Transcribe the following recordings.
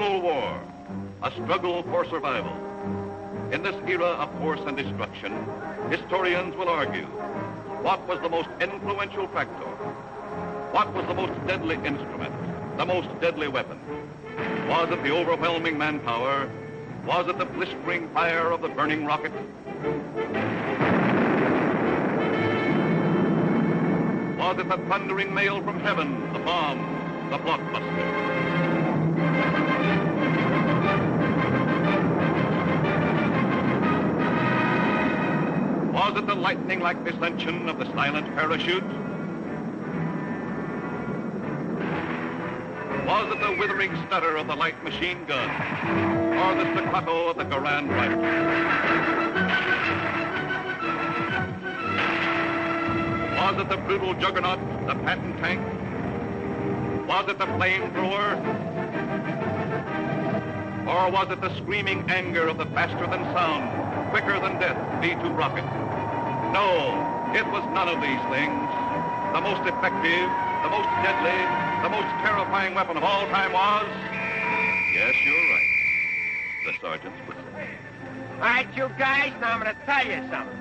civil war, a struggle for survival. In this era of force and destruction, historians will argue, what was the most influential factor? What was the most deadly instrument, the most deadly weapon? Was it the overwhelming manpower? Was it the blistering fire of the burning rocket? Was it the thundering mail from heaven, the bomb, the blockbuster? Was it the lightning-like descension of the silent parachute? Was it the withering stutter of the light machine gun? Or the staccato of the Garand rifle? Was it the brutal juggernaut, the Patton tank? Was it the flamethrower? Or was it the screaming anger of the faster-than-sound, quicker-than-death V-2 rocket? No, it was none of these things. The most effective, the most deadly, the most terrifying weapon of all time was... Yes, you're right. The sergeant's whistle. All right, you guys, now I'm going to tell you something.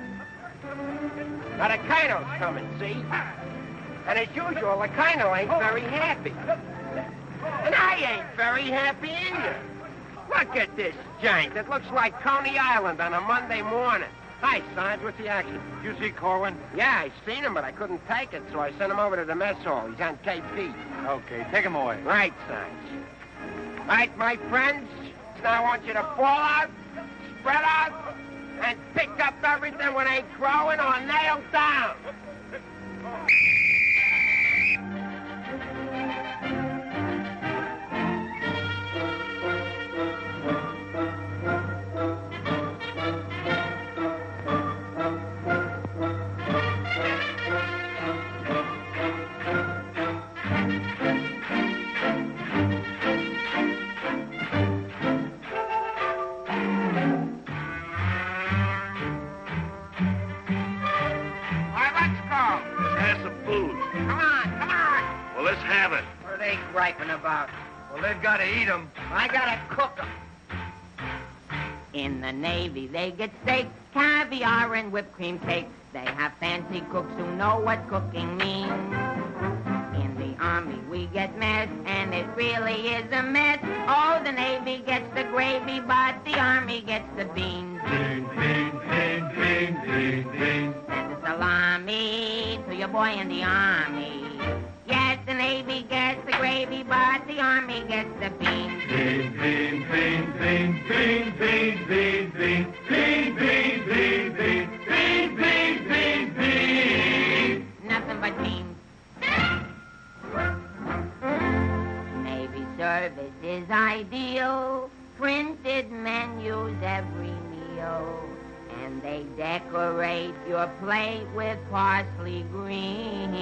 Now, the Colonel's coming, see? And as usual, the Colonel ain't very happy. And I ain't very happy either. Look at this giant. It looks like Coney Island on a Monday morning. Hi, Sarge. What's the action? You see Corwin? Yeah, I seen him, but I couldn't take it, so I sent him over to the mess hall. He's on KP. Okay, take him away. Right, Sarge. Right, my friends. Now I want you to fall out, spread out, and pick up everything when they growing or nailed down. Griping about? Well, they've got to eat them. I gotta cook them. In the Navy, they get steak, caviar, and whipped cream cake. They have fancy cooks who know what cooking means. In the Army, we get mess, and it really is a mess. Oh, the Navy gets the gravy, but the Army gets the beans. Beans, beans, beans, beans, beans, beans. Send the salami to your boy in the Army. Yes, the Navy gets the gravy, but the Army gets the beans. Beans, beans, beans, beans, beans, beans, beans, beans, beans, beans, beans, beans, beans, beans, beans. Nothing but beans. Navy service is ideal. Printed menus every meal. And they decorate your plate with parsley green.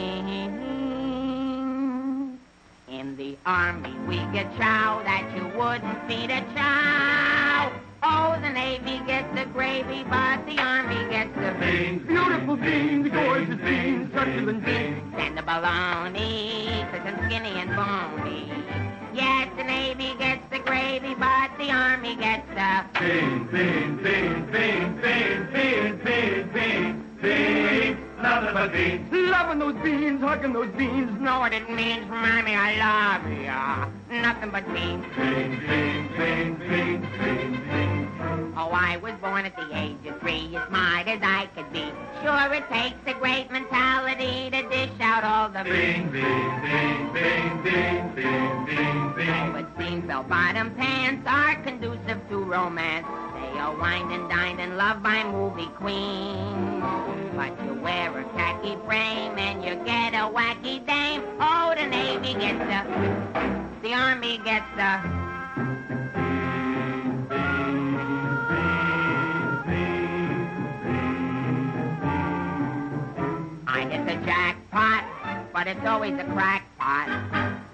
In the Army, we get chow that you wouldn't feed a chow. Oh, the Navy gets the gravy, but the Army gets the beans. Beautiful beans, gorgeous beans, succulent beans. And the bologna, cause I'm skinny and bony. Yes, the Navy gets the gravy, but the Army gets the beans, beans, beans, beans, beans, beans, beans, beans, beans. Nothing but beans. Loving those beans, hugging those beans. Know what it means, Mommy, I love ya. Nothing but beans. Beans, beans, beans, beans, beans, beans. Oh, I was born at the age of 3, as smart as I could be. Sure, it takes a great mentality to dish out all the beans, beans, beans, beans, beans, beans, beans, beans. Oh, it seems bell-bottom pants are conducive to romance. They are wined and dined and loved by movie queens. But you wear a khaki frame and you get a wacky dame. Oh, the Navy gets the Army gets the... I hit the jackpot, but it's always a crackpot.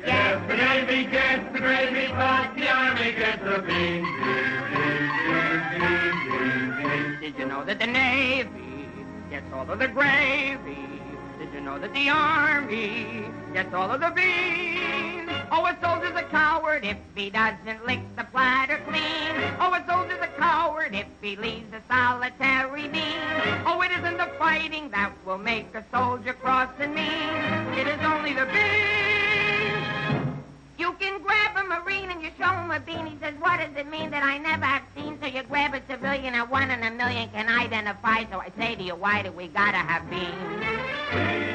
Yes, the Navy gets the gravy, but the Army gets the beans. Did you know that the Navy gets all of the gravy? Did you know that the Army gets all of the beans? Oh, a soldier's a coward if he doesn't lick the platter clean. Oh, a soldier's a coward if he leaves a solitary bean. Oh, it isn't the fighting that will make a soldier cross and mean. It is only the bean. You can grab a Marine and you show him a bean. He says, what does it mean that I never have seen? So you grab a civilian and 1 in a million can identify. So I say to you, why do we gotta have beans?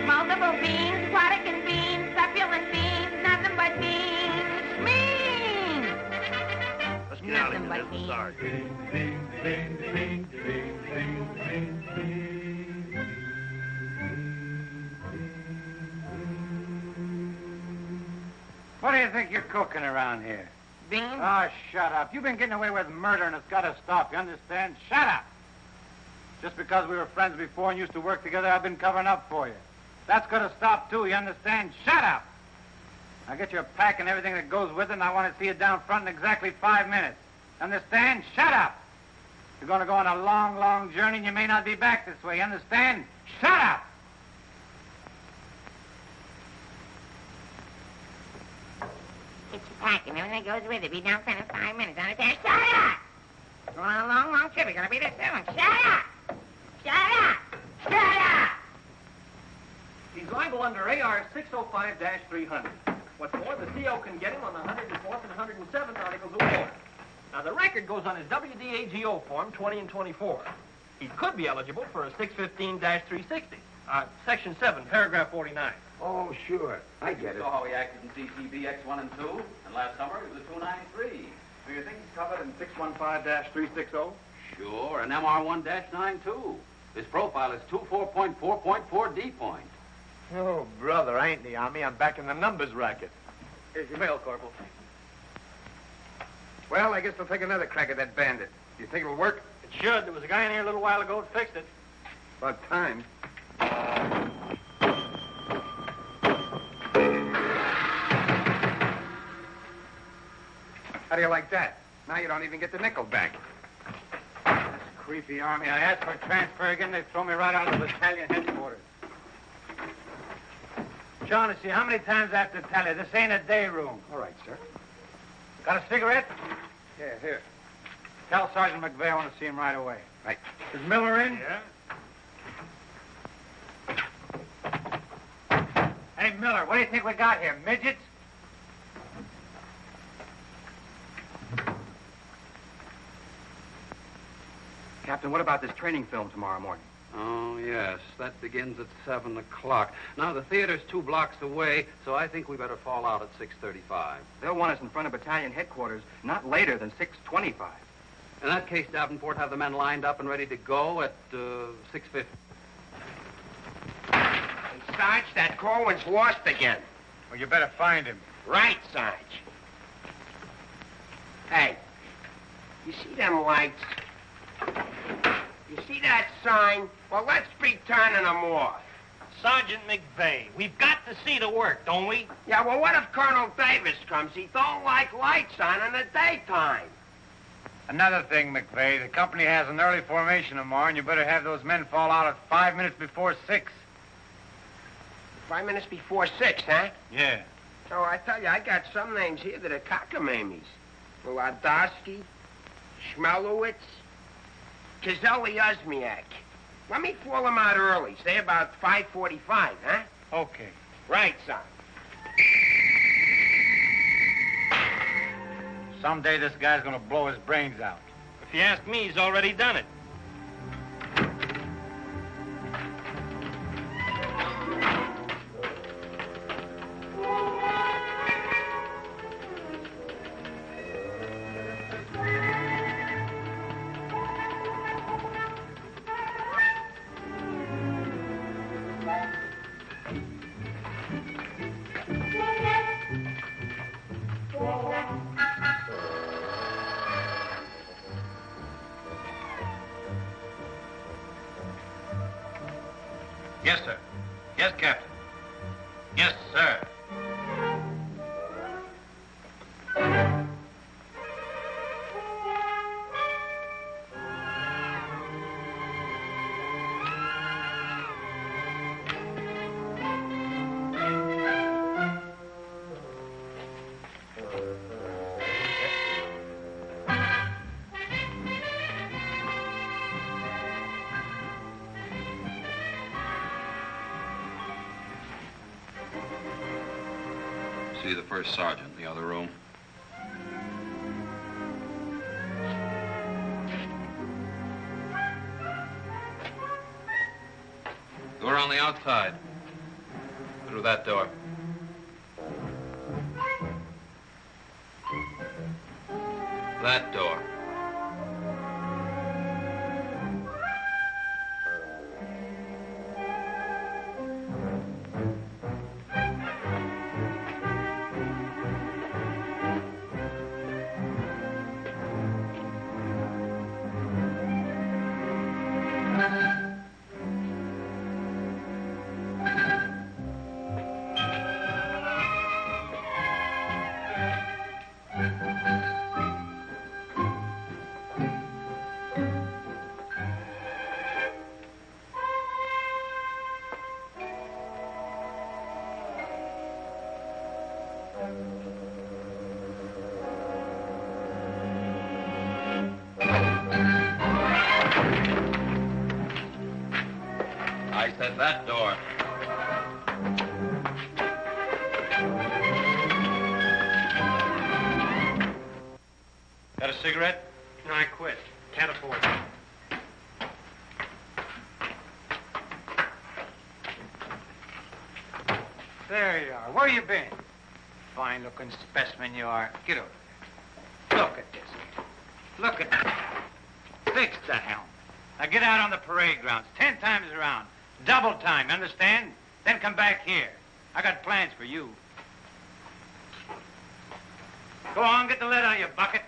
Multiple beans, product and beans, succulent beans, nothing but beans. Beans! Let's get out of Nothing here. but This is ours. What do you think you're cooking around here? Beans? Oh, shut up. You've been getting away with murder, and it's got to stop. You understand? Shut up. Just because we were friends before and used to work together, I've been covering up for you. That's going to stop, too. You understand? Shut up. Now get your pack and everything that goes with it, and I want to see you down front in exactly 5 minutes. Understand? Shut up. You're going to go on a long, long journey, and you may not be back this way. You understand? Shut up. Get your pack and everything that goes with it. Be down front in 5 minutes. Understand? Shut up! Going on a long, long trip. You're gonna be there soon. Shut up! Shut up! Shut up! He's liable under AR 605-300. What's more, the CO can get him on the 104th and 107th Articles of War. Now, the record goes on his WDAGO form 20 and 24. He could be eligible for a 615-360. Section 7, paragraph 49. Oh, sure. I get it. You saw how he acted in CCB X1 and 2, and last summer he was a 293. Do you think he's covered in 615-360? Sure, and MR1-9 too. His profile is 24.4.4D point. Oh, brother, I ain't in the Army. I'm back in the numbers racket. Here's your mail, Corporal. Well, I guess they'll take another crack at that bandit. You think it'll work? It should. There was a guy in here a little while ago that fixed it. About time. How do you like that? Now you don't even get the nickel back. This creepy Army. I asked for a transfer again. They throw me right out of the battalion headquarters. Shaughnessy, how many times I have to tell you? This ain't a day room. All right, sir. Got a cigarette? Yeah, here. Tell Sergeant McVeigh I want to see him right away. Right. Is Miller in? Yeah. Hey, Miller, what do you think we got here? Midgets? Captain, what about this training film tomorrow morning? Oh, yes. That begins at 7 o'clock. Now, the theater's 2 blocks away, so I think we better fall out at 6:35. They'll want us in front of battalion headquarters not later than 6:25. In that case, Davenport, have the men lined up and ready to go at 6:50. Hey, Sarge, that Corwin's lost again. Well, you better find him. Right, Sarge. Hey, you see them lights? You see that sign? Well, let's be turning them off. Sergeant McVeigh, we've got to see the work, don't we? Yeah, well, what if Colonel Davis comes? He don't like lights on in the daytime. Another thing, McVeigh, the company has an early formation tomorrow, and you better have those men fall out at 5 minutes before 6. 5 minutes before 6, huh? Yeah. So I tell you, I got some names here that are cockamamies. Wladowski, Schmelowitz, Kazeli Uzmiak. Let me fall them out early, say about 5:45, huh? Okay. Right, son. Someday this guy's gonna blow his brains out. If you ask me, he's already done it. See the first sergeant in the other room. Door on the outside. Through that door. That door. I said that door. Got a cigarette? No, I quit. Can't afford it. There you are. Where you been? Fine-looking specimen you are. Get over there. Look at this. Look at that. Fix the helm. Now get out on the parade grounds 10 times around. Double time, understand? Then come back here. I got plans for you. Go on, get the lead out of your bucket.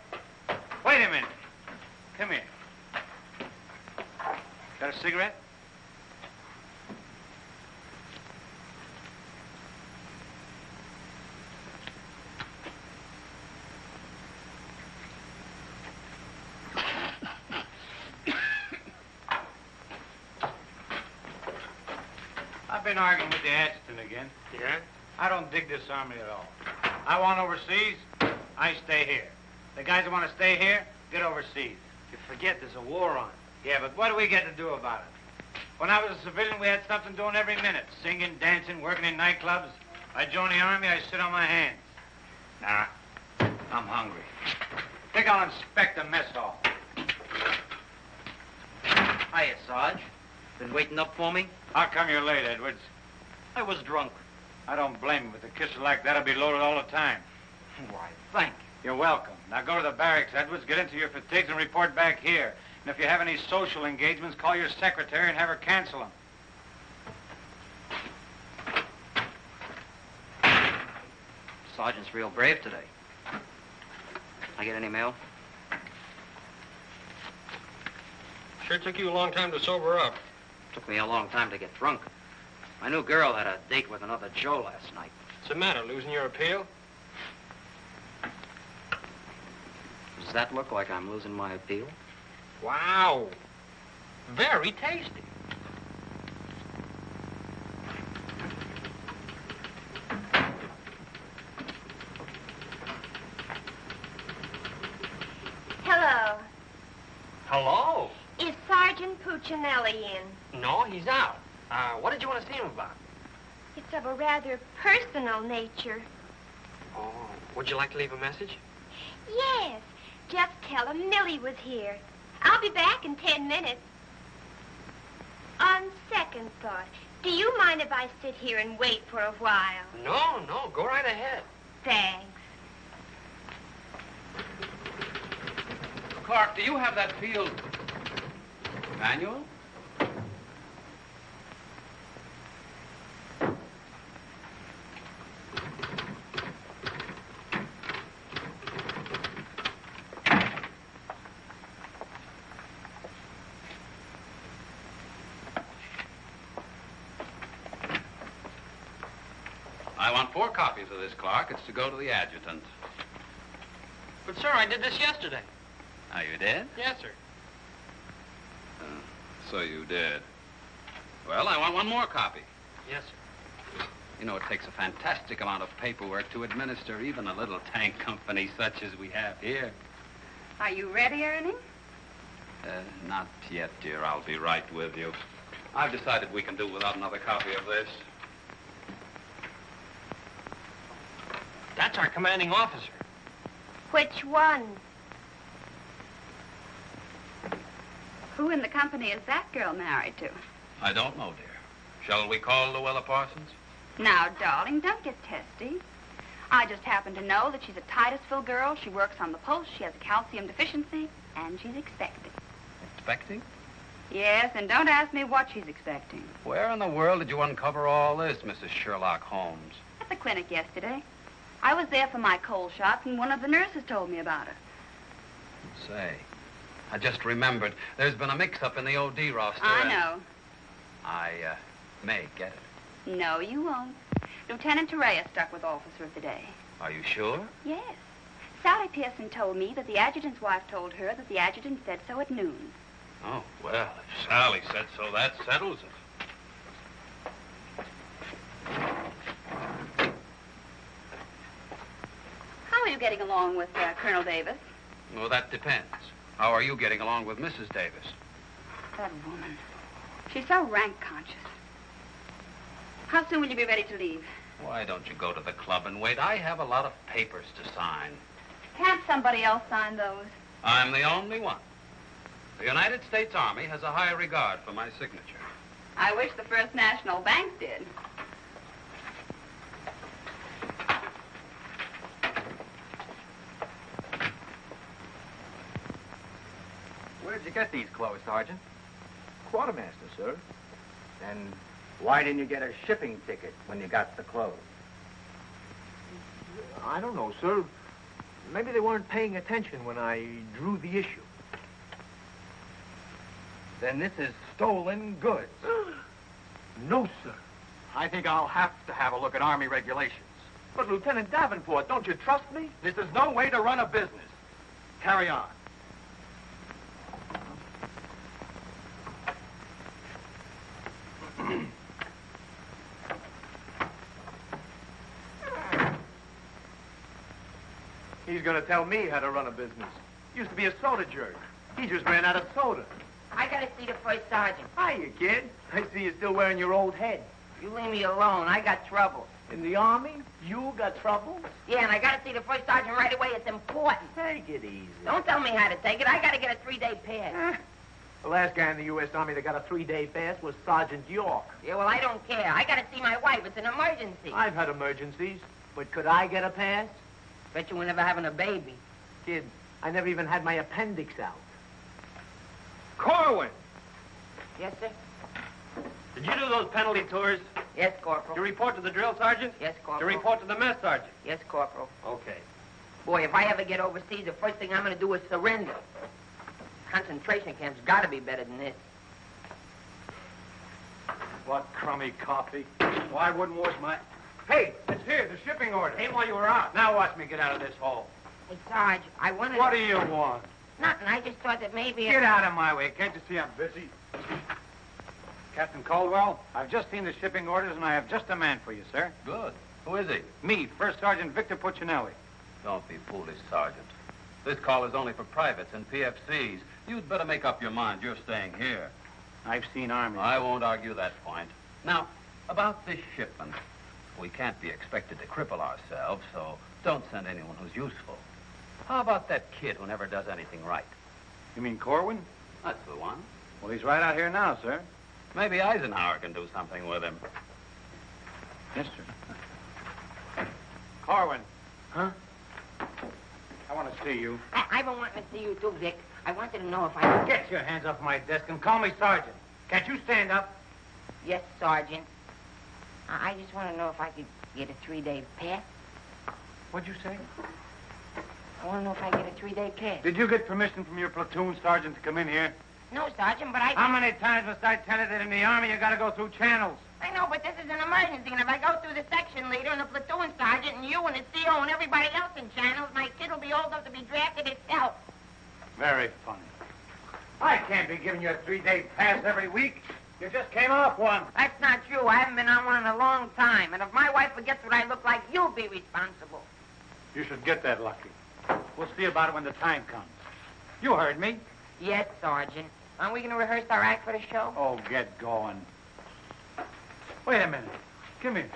Wait a minute. Come here. Got a cigarette? I've been arguing with the adjutant again. Yeah? I don't dig this army at all. I want overseas, I stay here. The guys that want to stay here, get overseas. You forget there's a war on. Yeah, but what do we get to do about it? When I was a civilian, we had something doing every minute. Singing, dancing, working in nightclubs. I joined the army, I sit on my hands. Nah, I'm hungry. Think I'll inspect the mess hall. Hiya, Sarge. Been waiting up for me? How come you're late, Edwards? I was drunk. I don't blame you, but the kisser like that'll be loaded all the time. Why, thank you. You're welcome. Now go to the barracks, Edwards, get into your fatigues and report back here. And if you have any social engagements, call your secretary and have her cancel them. Sergeant's real brave today. I get any mail? Sure took you a long time to sober up. Took me a long time to get drunk. My new girl had a date with another Joe last night. What's the matter, losing your appeal? Does that look like I'm losing my appeal? Wow. Very tasty. Hello. Hello. Is Sergeant Puccinelli in? No, he's out. What did you want to see him about? It's of a rather personal nature. Oh, would you like to leave a message? Yes. Just tell him Millie was here. I'll be back in 10 minutes. On second thought, do you mind if I sit here and wait for a while? No, go right ahead. Thanks. Clark, do you have that field manual? I want 4 copies of this, Clark. It's to go to the adjutant. But, sir, I did this yesterday. Oh, you did? Yes, sir. So you did. Well, I want 1 more copy. Yes, sir. You know, it takes a fantastic amount of paperwork to administer even a little tank company such as we have here. Are you ready, Ernie? Not yet, dear. I'll be right with you. I've decided we can do without another copy of this. That's our commanding officer. Which one? Who in the company is that girl married to? I don't know, dear. Shall we call Luella Parsons? Now, darling, don't get testy. I just happen to know that she's a Titusville girl. She works on the post. She has a calcium deficiency, and she's expecting. Expecting? Yes, and don't ask me what she's expecting. Where in the world did you uncover all this, Mrs. Sherlock Holmes? At the clinic yesterday. I was there for my cold shot, and one of the nurses told me about it. Say, I just remembered. There's been a mix-up in the OD roster. I know. I may get it. No, you won't. Lieutenant Torreya stuck with Officer of the Day. Are you sure? Yes. Sally Pearson told me that the adjutant's wife told her that the adjutant said so at noon. Oh, well, if Sally said so, that settles it. How are you getting along with Colonel Davis? Well, that depends. How are you getting along with Mrs. Davis? That woman. She's so rank-conscious. How soon will you be ready to leave? Why don't you go to the club and wait? I have a lot of papers to sign. Can't somebody else sign those? I'm the only one. The United States Army has a high regard for my signature. I wish the First National Bank did. Where'd you get these clothes, Sergeant? Quartermaster, sir. And why didn't you get a shipping ticket when you got the clothes? I don't know, sir. Maybe they weren't paying attention when I drew the issue. Then this is stolen goods. No, sir. I think I'll have to have a look at Army regulations. But, Lieutenant Davenport, don't you trust me? This is no way to run a business. Carry on. He's going to tell me how to run a business. Used to be a soda jerk. He just ran out of soda. I gotta see the first sergeant. Hiya, kid. I see you're still wearing your old head. You leave me alone. I got trouble. In the Army? You got trouble? Yeah, and I gotta see the first sergeant right away. It's important. Take it easy. Don't tell me how to take it. I gotta get a 3-day pass. The last guy in the U.S. Army that got a 3-day pass was Sergeant York. Yeah, well, I don't care. I gotta see my wife. It's an emergency. I've had emergencies, but could I get a pass? Bet you were never having a baby. Kid, I never even had my appendix out. Corwin! Yes, sir? Did you do those penalty tours? Yes, Corporal. You report to the drill sergeant? Yes, You Corporal. report to the mess sergeant? Yes, Corporal. Okay. Boy, if I ever get overseas, the first thing I'm gonna do is surrender. Concentration camp's gotta be better than this. What crummy coffee. Well, I wouldn't wash my... Hey, it's here, the shipping order. Ain't while you were out. Now watch me get out of this hole. Hey, Sarge, I wanted What to... do you want? Nothing. I just thought that maybe... Get out of my way. Can't you see I'm busy? Captain Caldwell, I've just seen the shipping orders, and I have just a man for you, sir. Good. Who is he? Me, First Sergeant Victor Puccinelli. Don't be foolish, Sergeant. This call is only for privates and PFCs. You'd better make up your mind. You're staying here. I've seen Army. I won't argue that point. Now, about this shipment. We can't be expected to cripple ourselves, so don't send anyone who's useful. How about that kid who never does anything right? You mean Corwin? That's the one. Well, he's right out here now, sir. Maybe Eisenhower can do something with him. Yes, sir. Corwin. Huh? I want to see you. I've been wanting to see you too, Vic. I wanted to know if I... Get your hands off my desk and call me Sergeant. Can't you stand up? Yes, Sergeant. I just want to know if I could get a 3-day pass. What'd you say? I want to know if I get a 3-day pass. Did you get permission from your platoon sergeant to come in here? No, Sergeant, but I... How many times must I tell you that in the Army you gotta go through channels? I know, but this is an emergency, and if I go through the section leader and the platoon sergeant and you and the CO and everybody else in channels, my kid will be old enough to be drafted itself. Very funny. I can't be giving you a 3-day pass every week. You just came off one. That's not true. I haven't been on one in a long time, and if my wife forgets what I look like, you'll be responsible. You should get that lucky. We'll see about it when the time comes. You heard me. Yes, Sergeant. Aren't we going to rehearse our act for the show? Oh, get going. Wait a minute. Come here.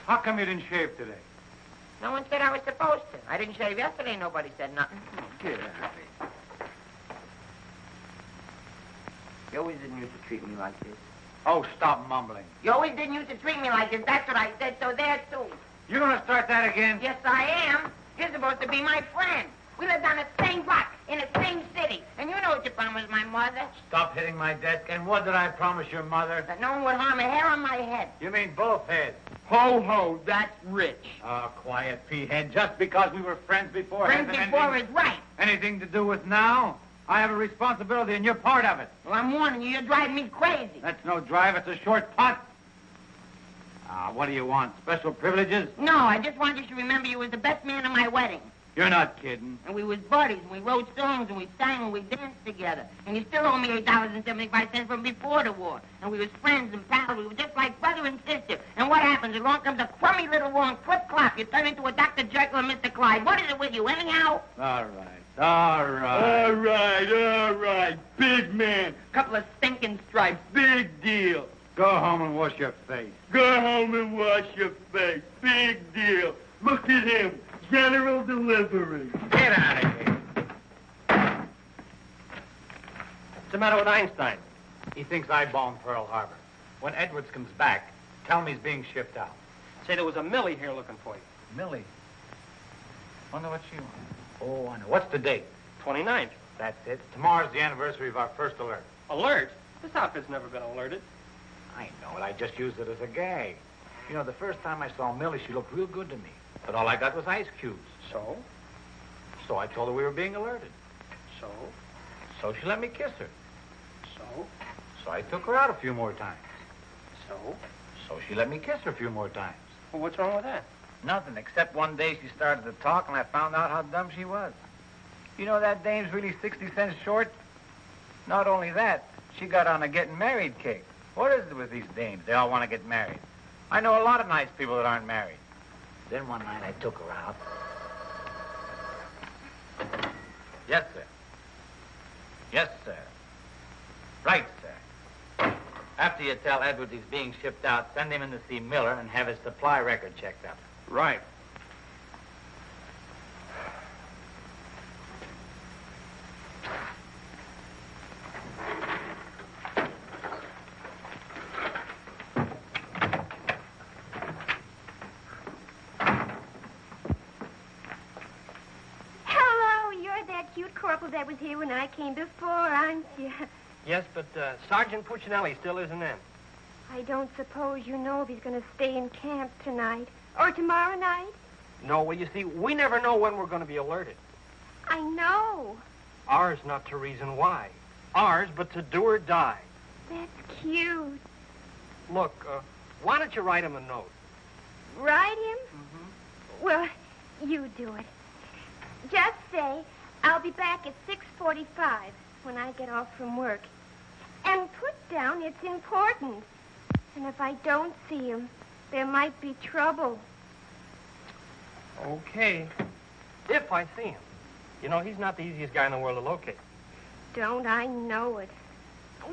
How come you didn't shave today? No one said I was supposed to. I didn't shave yesterday. Nobody said nothing. Get out of here. You always didn't used to treat me like this. Oh, stop mumbling. You always didn't used to treat me like this. That's what I said, so there, too. You're going to start that again? Yes, I am. You're supposed to be my friend. We lived on the same block, in the same city. And you know what you promised my mother. Stop hitting my desk. And what did I promise your mother? That no one would harm a hair on my head. You mean both heads? Ho, ho, that's rich. Oh, quiet, P-head. Just because we were friends before... Friends before is right. Anything to do with now? I have a responsibility, and you're part of it. Well, I'm warning you, you're driving me crazy. That's no drive. It's a short putt. What do you want? Special privileges? No, I just want you to remember you was the best man at my wedding. You're not kidding. And we was buddies, and we wrote songs, and we sang, and we danced together. And you still owe me $8.75 from before the war. And we was friends and pals. We were just like brother and sister. And what happens? Along comes a crummy little wrong flip-flop. You turn into a Dr. Jekyll and Mr. Clyde. What is it with you, anyhow? All right. Big man. Couple of stinking stripes. Big deal. Go home and wash your face. Go home and wash your face. Big deal. Look at him. General delivery. Get out of here. What's the matter with Einstein? He thinks I bombed Pearl Harbor. When Edwards comes back, tell him he's being shipped out. Say there was a Millie here looking for you. Millie? Wonder what she wants. Oh, I know. What's the date? 29th. That's it. Tomorrow's the anniversary of our first alert. Alert? This outfit's never been alerted. I know it. I just used it as a gag. You know, the first time I saw Millie, she looked real good to me. But all I got was ice cubes. So? So I told her we were being alerted. So? So she let me kiss her. So? So I took her out a few more times. So? So she let me kiss her a few more times. Well, what's wrong with that? Nothing, except one day she started to talk and I found out how dumb she was. You know that dame's really 60 cents short? Not only that, she got on a getting married kick. What is it with these dames? They all want to get married. I know a lot of nice people that aren't married. Then one night I took her out. Yes, sir. Yes, sir. Right, sir. After you tell Edwards he's being shipped out, send him in to see Miller and have his supply record checked up. Right. Corporal that was here when I came before, aren't you? Yes, but Sergeant Puccinelli still isn't in. I don't suppose you know if he's going to stay in camp tonight or tomorrow night? No, well, you see, we never know when we're going to be alerted. I know. Ours not to reason why. Ours, but to do or die. That's cute. Look, why don't you write him a note? Write him? Mm-hmm. Well, you do it. Just say, I'll be back at 6:45 when I get off from work. And put down it's important. And if I don't see him, there might be trouble. Okay. If I see him. You know, he's not the easiest guy in the world to locate. Don't I know it?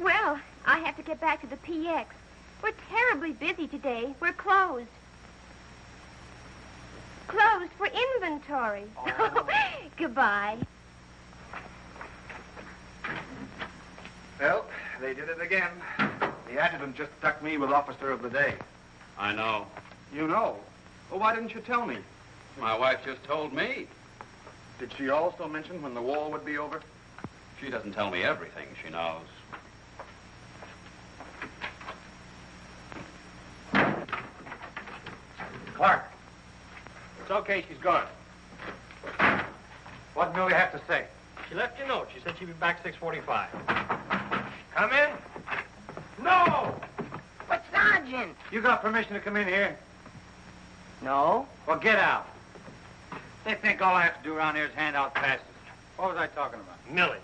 Well, I have to get back to the PX. We're terribly busy today. We're closed. Closed for inventory. Oh. Goodbye. Well, they did it again. The adjutant just stuck me with Officer of the Day. I know. You know? Well, why didn't you tell me? My wife just told me. Did she also mention when the war would be over? She doesn't tell me everything she knows. Clark. It's okay, she's gone. What did Millie have to say? She left you a note. She said she'd be back 6:45. Come in. No! But, Sergeant! You got permission to come in here? No. Well, get out. They think all I have to do around here is hand out passes. What was I talking about? Millie.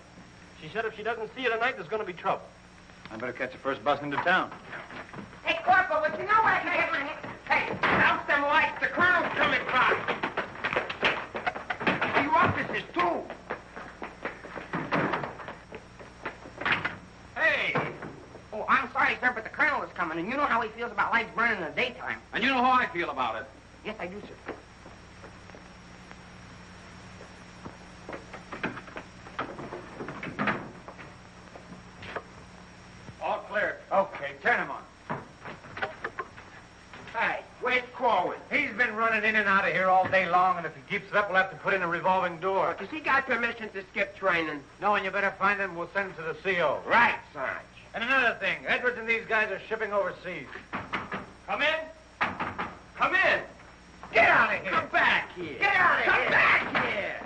She said if she doesn't see you tonight, there's going to be trouble. I better catch the first bus into town. Hey, Corporal, would you know where I can get my hand? Hey, out them lights. The colonel's coming by. You officers, too. Hey! Oh, I'm sorry, sir, but the colonel is coming, and you know how he feels about lights burning in the daytime. And you know how I feel about it. Yes, I do, sir. running in and out of here all day long, and if he keeps it up, we'll have to put in a revolving door. Does he got permission to skip training? No, and you better find him. We'll send him to the CO. Right, Sarge. And another thing, Edwards and these guys are shipping overseas. Come in. Come in. Get out of here. Come back here. Get out of here. Come back here.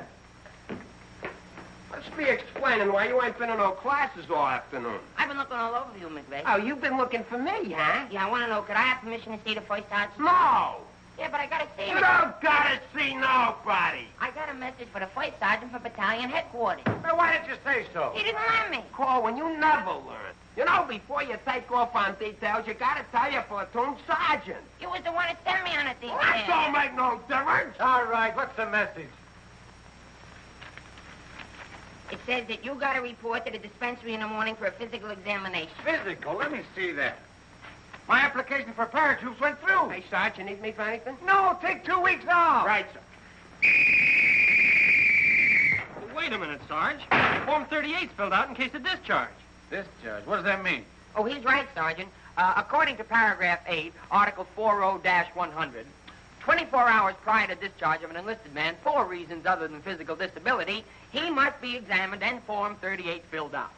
Let's be explaining why you ain't been in no classes all afternoon. I've been looking all over you, McVeigh. Oh, you've been looking for me, huh? Yeah, I want to know, could I have permission to see the first sergeant? No. Yeah, but I got to see You him. don't gotta see nobody. I got a message for the first sergeant for battalion headquarters. Well, why didn't you say so? He didn't let me. Corwin, you never learn. You know, before you take off on details, you gotta tell your platoon sergeant. You was the one that sent me on a detail. That don't make no difference. All right, what's the message? It says that you got to report to the dispensary in the morning for a physical examination. Physical? Let me see that. My application for paratroops went through. Hey, Sarge, you need me for anything? No, take 2 weeks off. Right, sir. Well, wait a minute, Sarge. Form 38's filled out in case of discharge. Discharge? What does that mean? Oh, he's right, Sergeant. According to paragraph 8, Article 40-100, 24 hours prior to discharge of an enlisted man for reasons other than physical disability, he must be examined and Form 38 filled out.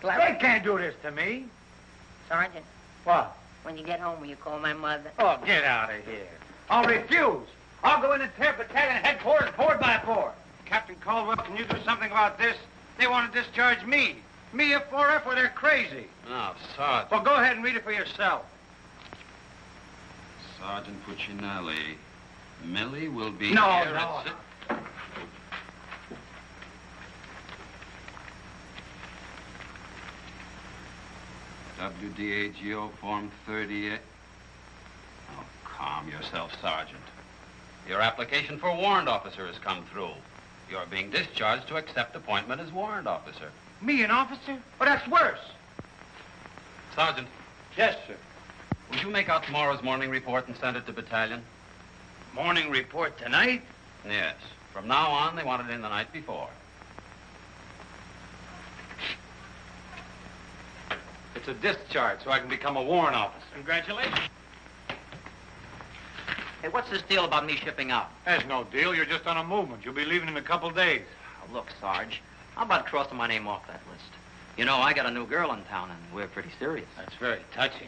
They can't do this to me. Sergeant, What? when you get home, will you call my mother? Oh, get out of here. I'll refuse. I'll go in and tear battalion headquarters board by board. Captain Caldwell, can you do something about this? They want to discharge me. Me, a 4F, or they're crazy. Now, Sergeant. Well, go ahead and read it for yourself. Sergeant Puccinelli. Millie will be No, here no. at WDAGO Form 38. Oh, calm yourself, Sergeant. Your application for warrant officer has come through. You're being discharged to accept appointment as warrant officer. Me, an officer? Oh, that's worse. Sergeant, Yes, sir. will you make out tomorrow's morning report and send it to battalion? Morning report tonight? Yes. From now on, they want it in the night before. It's a discharge, so I can become a warrant officer. Congratulations. Hey, what's this deal about me shipping out? There's no deal. You're just on a movement. You'll be leaving in a couple days. Oh, look, Sarge, how about crossing my name off that list? You know, I got a new girl in town, and we're pretty serious. That's very touching.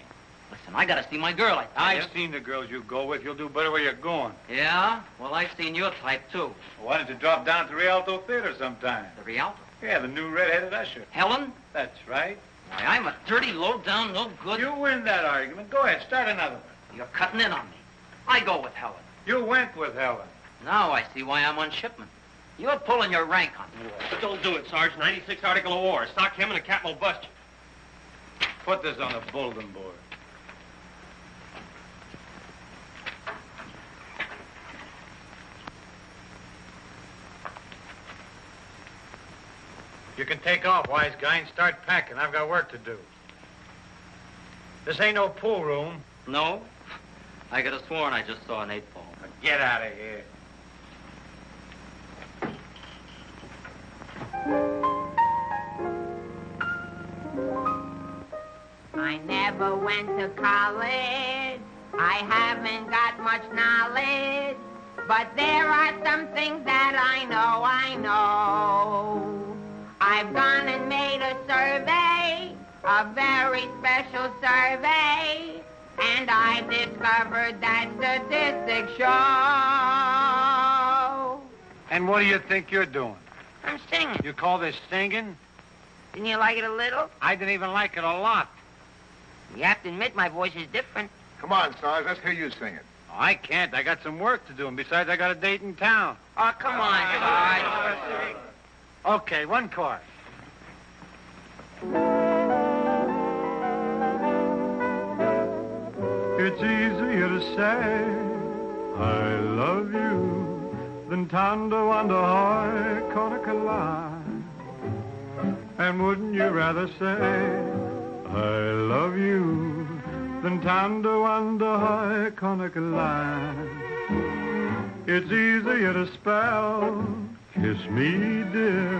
Listen, I gotta see my girl, I tell I've seen the girls you go with. You'll do better where you're going. Yeah? Well, I've seen your type, too. Why don't you drop down to Rialto Theater sometime? The Rialto. Yeah, the new red-headed usher. Helen? That's right. Why, I'm a dirty, low-down, no good... You win that argument. Go ahead, start another one. You're cutting in on me. I go with Helen. You went with Helen. Now I see why I'm on shipment. You're pulling your rank on me. But don't do it, Sarge. 96 Article of War. Sock him and the captain will bust you. Put this on the bulletin board. You can take off, wise guy, and start packing. I've got work to do. This ain't no pool room. No? I could have sworn I just saw an 8-ball. Now get out of here. I never went to college. I haven't got much knowledge. But there are some things that I know. I've gone and made a survey, a very special survey, and I've discovered that statistics show. And what do you think you're doing? I'm singing. You call this singing? Didn't you like it a little? I didn't even like it a lot. You have to admit my voice is different. Come on, Sarge, let's hear you sing it. Oh, I can't. I got some work to do, and besides, I got a date in town. Oh, come on, Sarge. Okay, one chord. It's easier to say I love you than tando under high Conacola. And wouldn't you rather say I love you than tando under high Conacola? It's easier to spell kiss me dear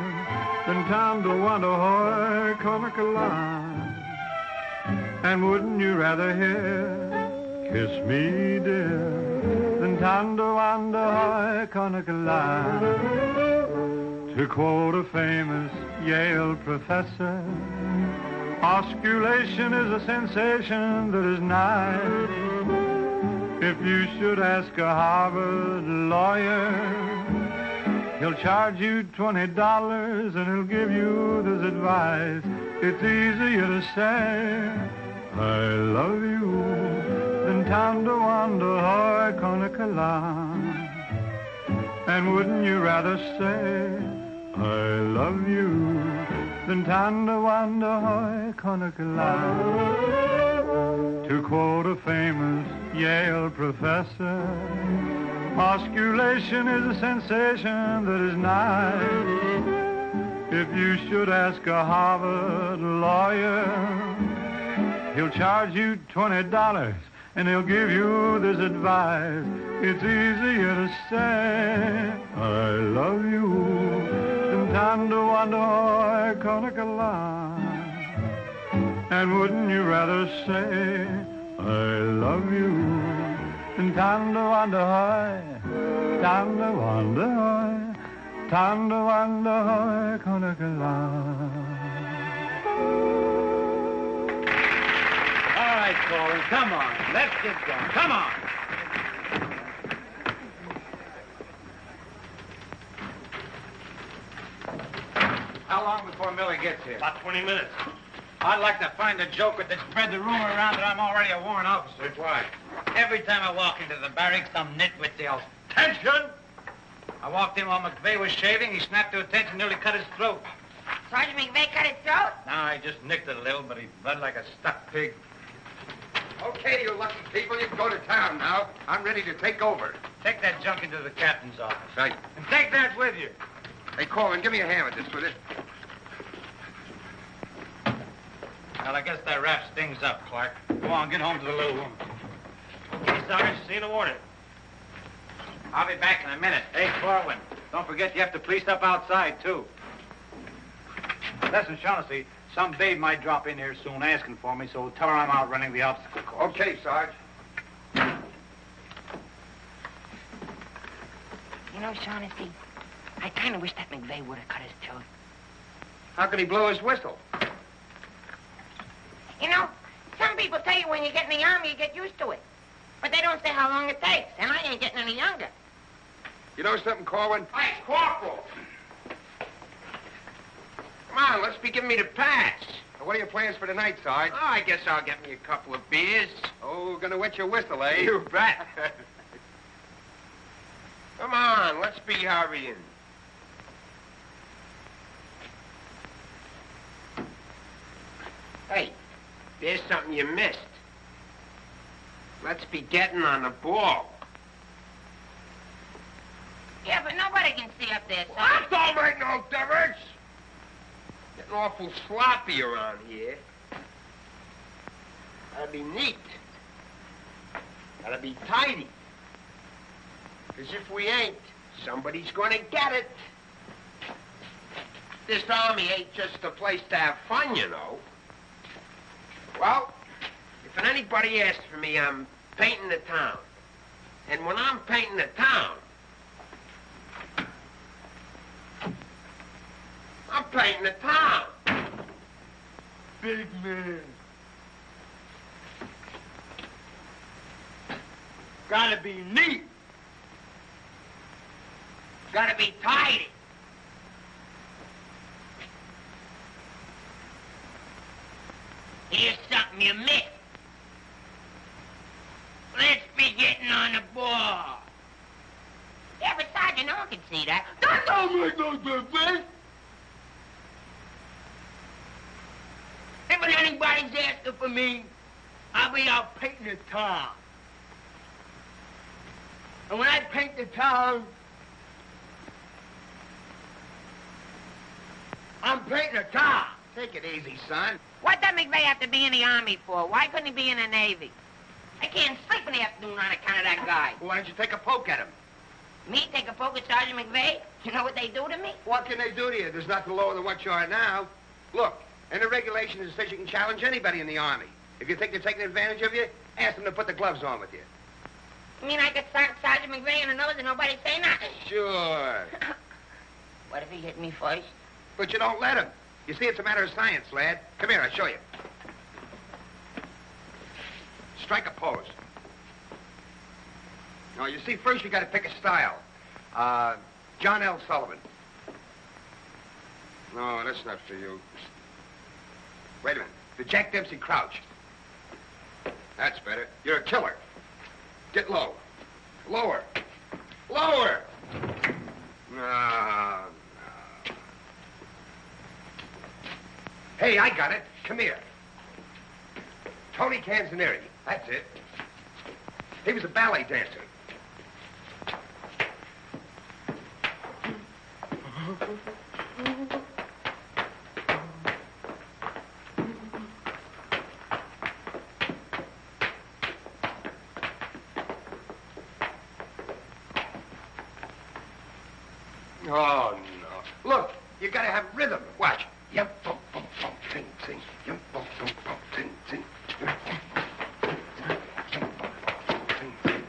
than tando under high Conacola. And wouldn't you rather hear kiss me dear Tandawanda Konakala. To quote a famous Yale professor, osculation is a sensation that is nice. If you should ask a Harvard lawyer, he'll charge you $20 and he'll give you this advice. It's easier to say, I love you, than Tandawanda Hoy Konakala. And wouldn't you rather say, I love you, than Tandawanda Hoy Konakala? To quote a famous Yale professor, osculation is a sensation that is nice. If you should ask a Harvard lawyer, he'll charge you $20 and he'll give you this advice. It's easier to say, I love you, than Tandawanda Hoy Konakala. And wouldn't you rather say, I love you, than Tandawanda Hoy, Tandawanda Hoy, Tandawanda Hoy Konakala. All right, Colin, come on. Let's get going. Come on. How long before Millie gets here? About 20 minutes. I'd like to find a joker that spread the rumor around that I'm already a warrant officer. Why? Every time I walk into the barracks, some nitwit yells, "Attention!" I walked in while McVeigh was shaving. He snapped to attention, nearly cut his throat. Sergeant McVeigh cut his throat? No, I just nicked it a little, but he bled like a stuck pig. Okay, you lucky people, you can go to town now. I'm ready to take over. Take that junk into the captain's office. Right. And take that with you. Hey, Coleman, give me a hand with this, will you? Well, I guess that wraps things up, Clark. Go on, get home to the little woman. Okay, Sarge, see you in the morning. I'll be back in a minute. Hey, Corwin, don't forget you have to police up outside, too. Listen, Shaughnessy, some babe might drop in here soon asking for me, so tell her I'm out running the obstacle course. Okay, Sarge. You know, Shaughnessy, I kind of wish that McVeigh would have cut his throat. How could he blow his whistle? You know, some people tell you when you get in the Army, you get used to it. But they don't say how long it takes, and I ain't getting any younger. You know something, Corwin? Hey, Corporal! Come on, let's be giving me the pass. What are your plans for tonight, Sarge? Oh, I guess I'll get me a couple of beers. Oh, gonna wet your whistle, eh? You bet. Come on, let's be hurrying. Hey, there's something you missed. Let's be getting on the ball. Yeah, but nobody can see up there, son. That don't make no difference. Getting awful sloppy around here. Gotta be neat. Gotta be tidy. Because if we ain't, somebody's gonna get it. This Army ain't just a place to have fun, you know. Well, if anybody asks for me, I'm painting the town. And when I'm painting the town, I'm painting the town. Big man. Gotta be neat. Gotta be tidy. Here's something you missed. Let's be getting on the ball. Yeah, but Sergeant, no one can see that. That don't make no difference. If anybody's asking for me, I'll be out painting the town. And when I paint the town, I'm painting the town. Take it easy, son. What does McVeigh have to be in the Army for? Why couldn't he be in the Navy? I can't sleep in the afternoon on account of that guy. Why don't you take a poke at him? Me take a poke at Sergeant McVeigh? You know what they do to me? What can they do to you? There's nothing lower than what you are now. Look, in the regulations it says you can challenge anybody in the Army. If you think they're taking advantage of you, ask them to put the gloves on with you. You mean I could start Sergeant McVeigh in the nose and nobody say nothing? Sure. What if he hit me first? But you don't let him. You see, it's a matter of science, lad. Come here, I'll show you. Strike a pose. Now, you see, first you got to pick a style. John L. Sullivan. No, that's not for you. Wait a minute. The Jack Dempsey Crouch. That's better. You're a killer. Get low. Lower. Lower. No. Hey, I got it. Come here. Tony Canzoneri. That's it. He was a ballet dancer. Oh, no. Look, you gotta have rhythm. Watch. Yum, bum, bum, bum, ting, ting. Yum, bum, bum, bum, ting, ting. Yum, bum, bum, ting, ting, ting.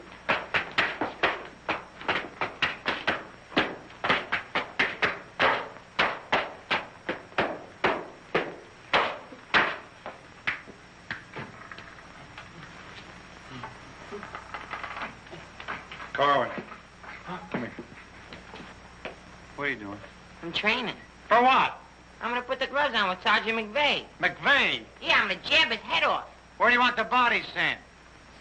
Corwin. Come here. What are you doing? I'm training. For what? I'm gonna put the gloves on with Sergeant McVeigh. McVeigh? Yeah, I'm gonna jab his head off. Where do you want the body sent?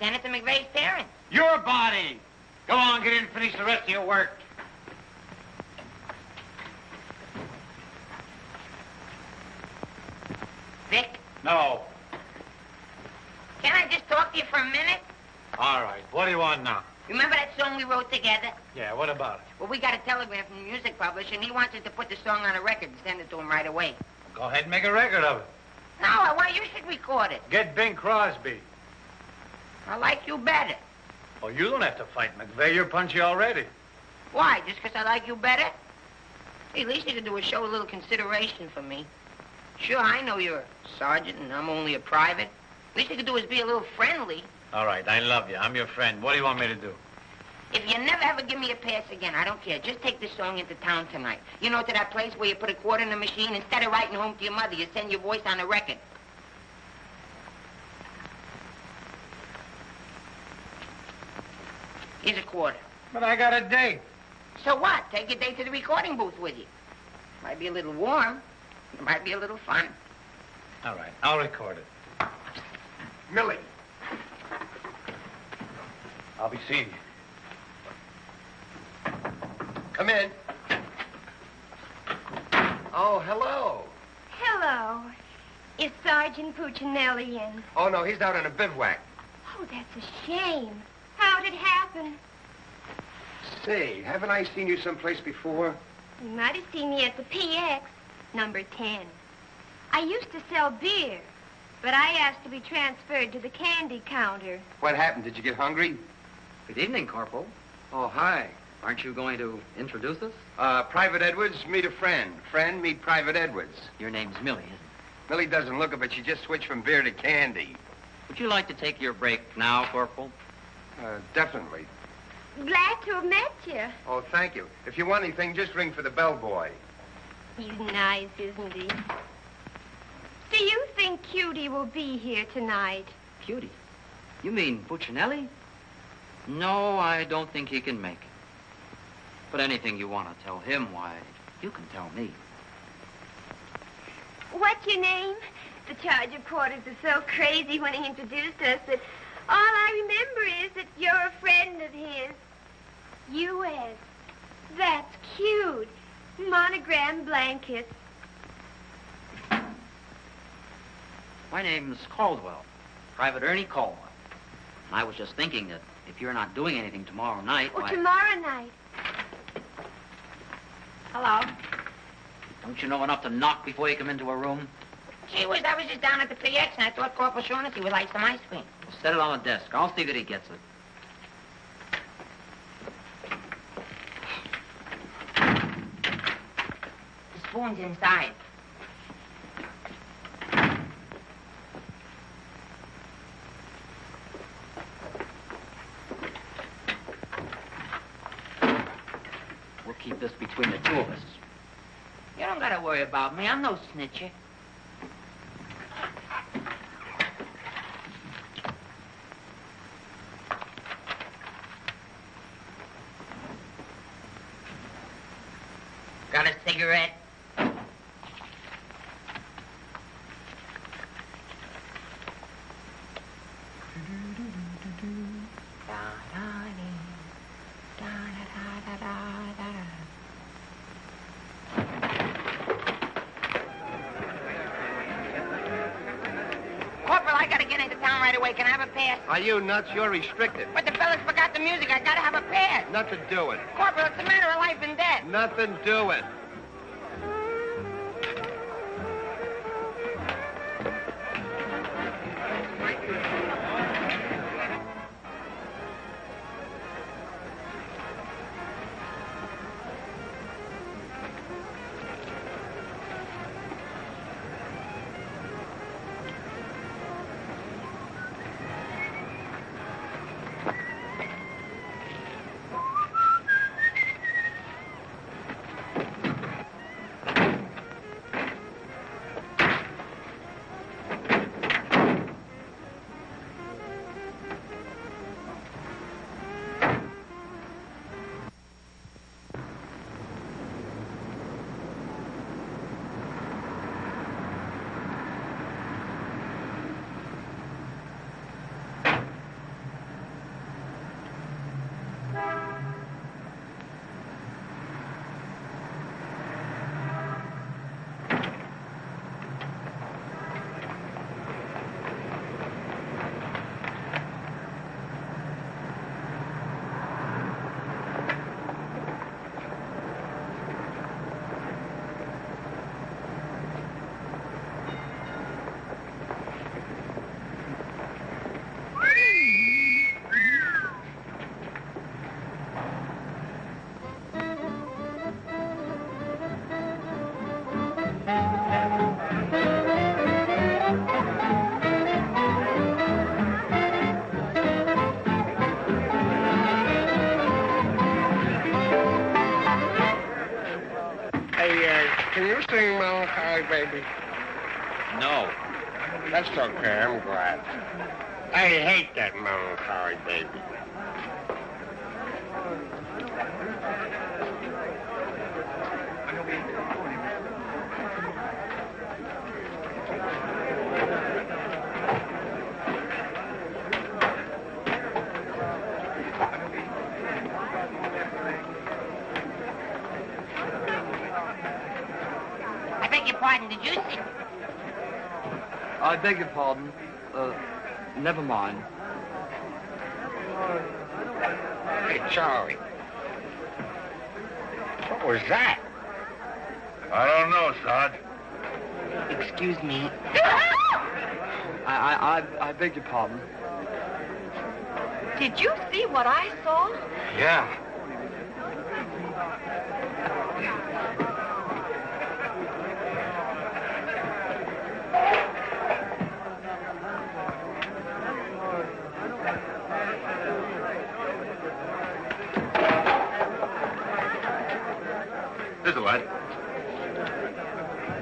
Send it to McVeigh's parents. Your body! Go on, get in and finish the rest of your work. Vic, No. can I just talk to you for a minute? All right. What do you want now? Remember that song we wrote together? Yeah, what about it? Well, we got a telegram from the music publisher, and he wants us to put the song on a record and send it to him right away. Go ahead and make a record of it. No, I want you should record it. Get Bing Crosby. I like you better. Oh, you don't have to fight McVeigh. You're punchy already. Why? Just because I like you better? Hey, at least you could do is show a little consideration for me. Sure, I know you're a sergeant and I'm only a private. At least you could do is be a little friendly. All right, I love you. I'm your friend. What do you want me to do? If you never ever give me a pass again, I don't care. Just take this song into town tonight. You know, to that place where you put a quarter in the machine. Instead of writing home to your mother, you send your voice on a record. Here's a quarter. But I got a date. So what? Take your date to the recording booth with you. Might be a little warm. It might be a little fun. All right, I'll record it. Millie. I'll be seeing you. Come in. Oh, hello. Hello. Is Sergeant Puccinelli in? Oh, no, he's out on a bivouac. Oh, that's a shame. How'd it happen? Say, haven't I seen you someplace before? You might have seen me at the PX, number 10. I used to sell beer, but I asked to be transferred to the candy counter. What happened? Did you get hungry? Good evening, Corporal. Oh, hi. Aren't you going to introduce us? Private Edwards, meet a friend. Friend, meet Private Edwards. Your name's Millie, isn't it? Millie doesn't look it, but she just switched from beer to candy. Would you like to take your break now, Corporal? Definitely. Glad to have met you. Oh, thank you. If you want anything, just ring for the bellboy. He's nice, isn't he? Do you think Cutie will be here tonight? Cutie? You mean Puccinelli? No, I don't think he can make it. But anything you want to tell him, why, you can tell me. What's your name? The charge reporters are so crazy when he introduced us that all I remember is that you're a friend of his. U.S. That's cute. Monogram blankets. My name's Caldwell, Private Ernie Caldwell. And I was just thinking that if you're not doing anything tomorrow night, Oh, why... tomorrow night. Hello? Don't you know enough to knock before you come into a room? Gee whiz, I was just down at the PX and I thought Corporal Shaughnessy would like some ice cream. Well, set it on the desk. I'll see that he gets it. The spoon's inside. We'll keep this between the two of us. You don't gotta worry about me. I'm no snitcher. Got a cigarette? Corporal, I gotta get into town right away. Can I have a pass? Are you nuts? You're restricted. But the fellas forgot the music. I gotta have a pass. Nothing doing. Corporal, it's a matter of life and death. Nothing doing. Can you sing Melancholy Baby? No. That's okay, I'm glad. I hate that Melancholy Baby. I beg your pardon, did you see? I beg your pardon. Never mind. Hey, Charlie. What was that? I don't know, Sarge. Excuse me. I beg your pardon. Did you see what I saw? Yeah. Here's a light.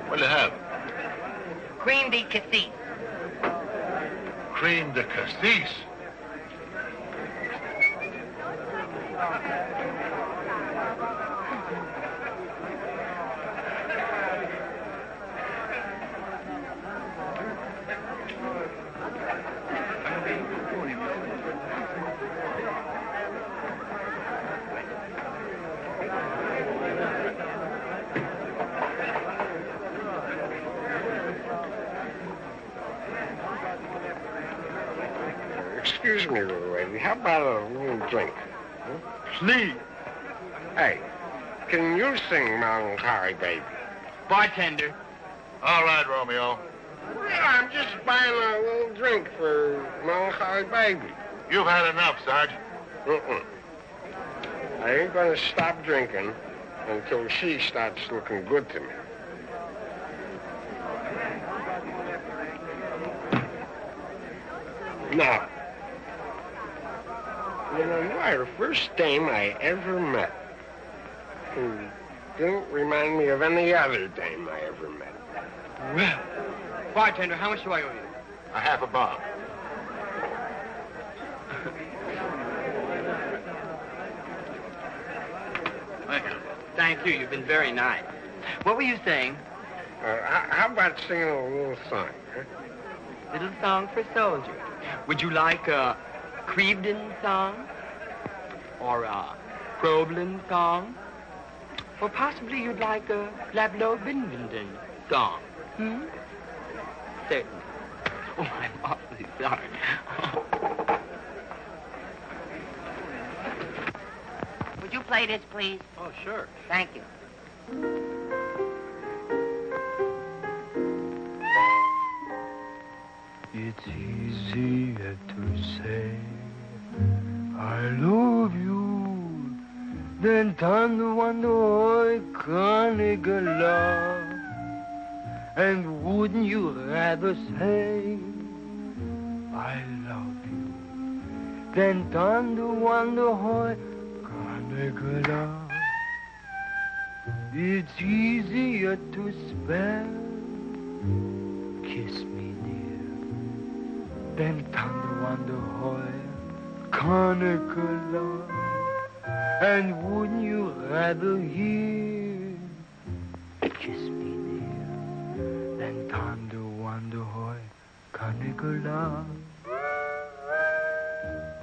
What'll you have? Cream de cassis. Cream de cassis. Excuse me, little lady. How about a little drink? Please. Hey, can you sing Melancholy Baby? Bartender. All right, Romeo. Well, I'm just buying a little drink for Melancholy Baby. You've had enough, Sarge. I ain't gonna stop drinking until she starts looking good to me. Now, you know, you are the first dame I ever met. who didn't remind me of any other dame I ever met. Well, bartender, how much do I owe you? A half a bob. Thank you. You've been very nice. What were you saying? How about singing a little song, huh? Little song for a soldier. Would you like a Crevedon song? Or a Crobland song? Or possibly you'd like a Lablo Bindenden song? Certainly. Oh, I'm awfully sorry. Would you play this, please? Oh, sure. Thank you. It's easier to say I love you than to wonder love. And wouldn't you rather say I love you than to wonder love? It's easier to spell kiss me dear than thunder wonder love. And wouldn't you rather hear kiss me dear than thunder wonder love?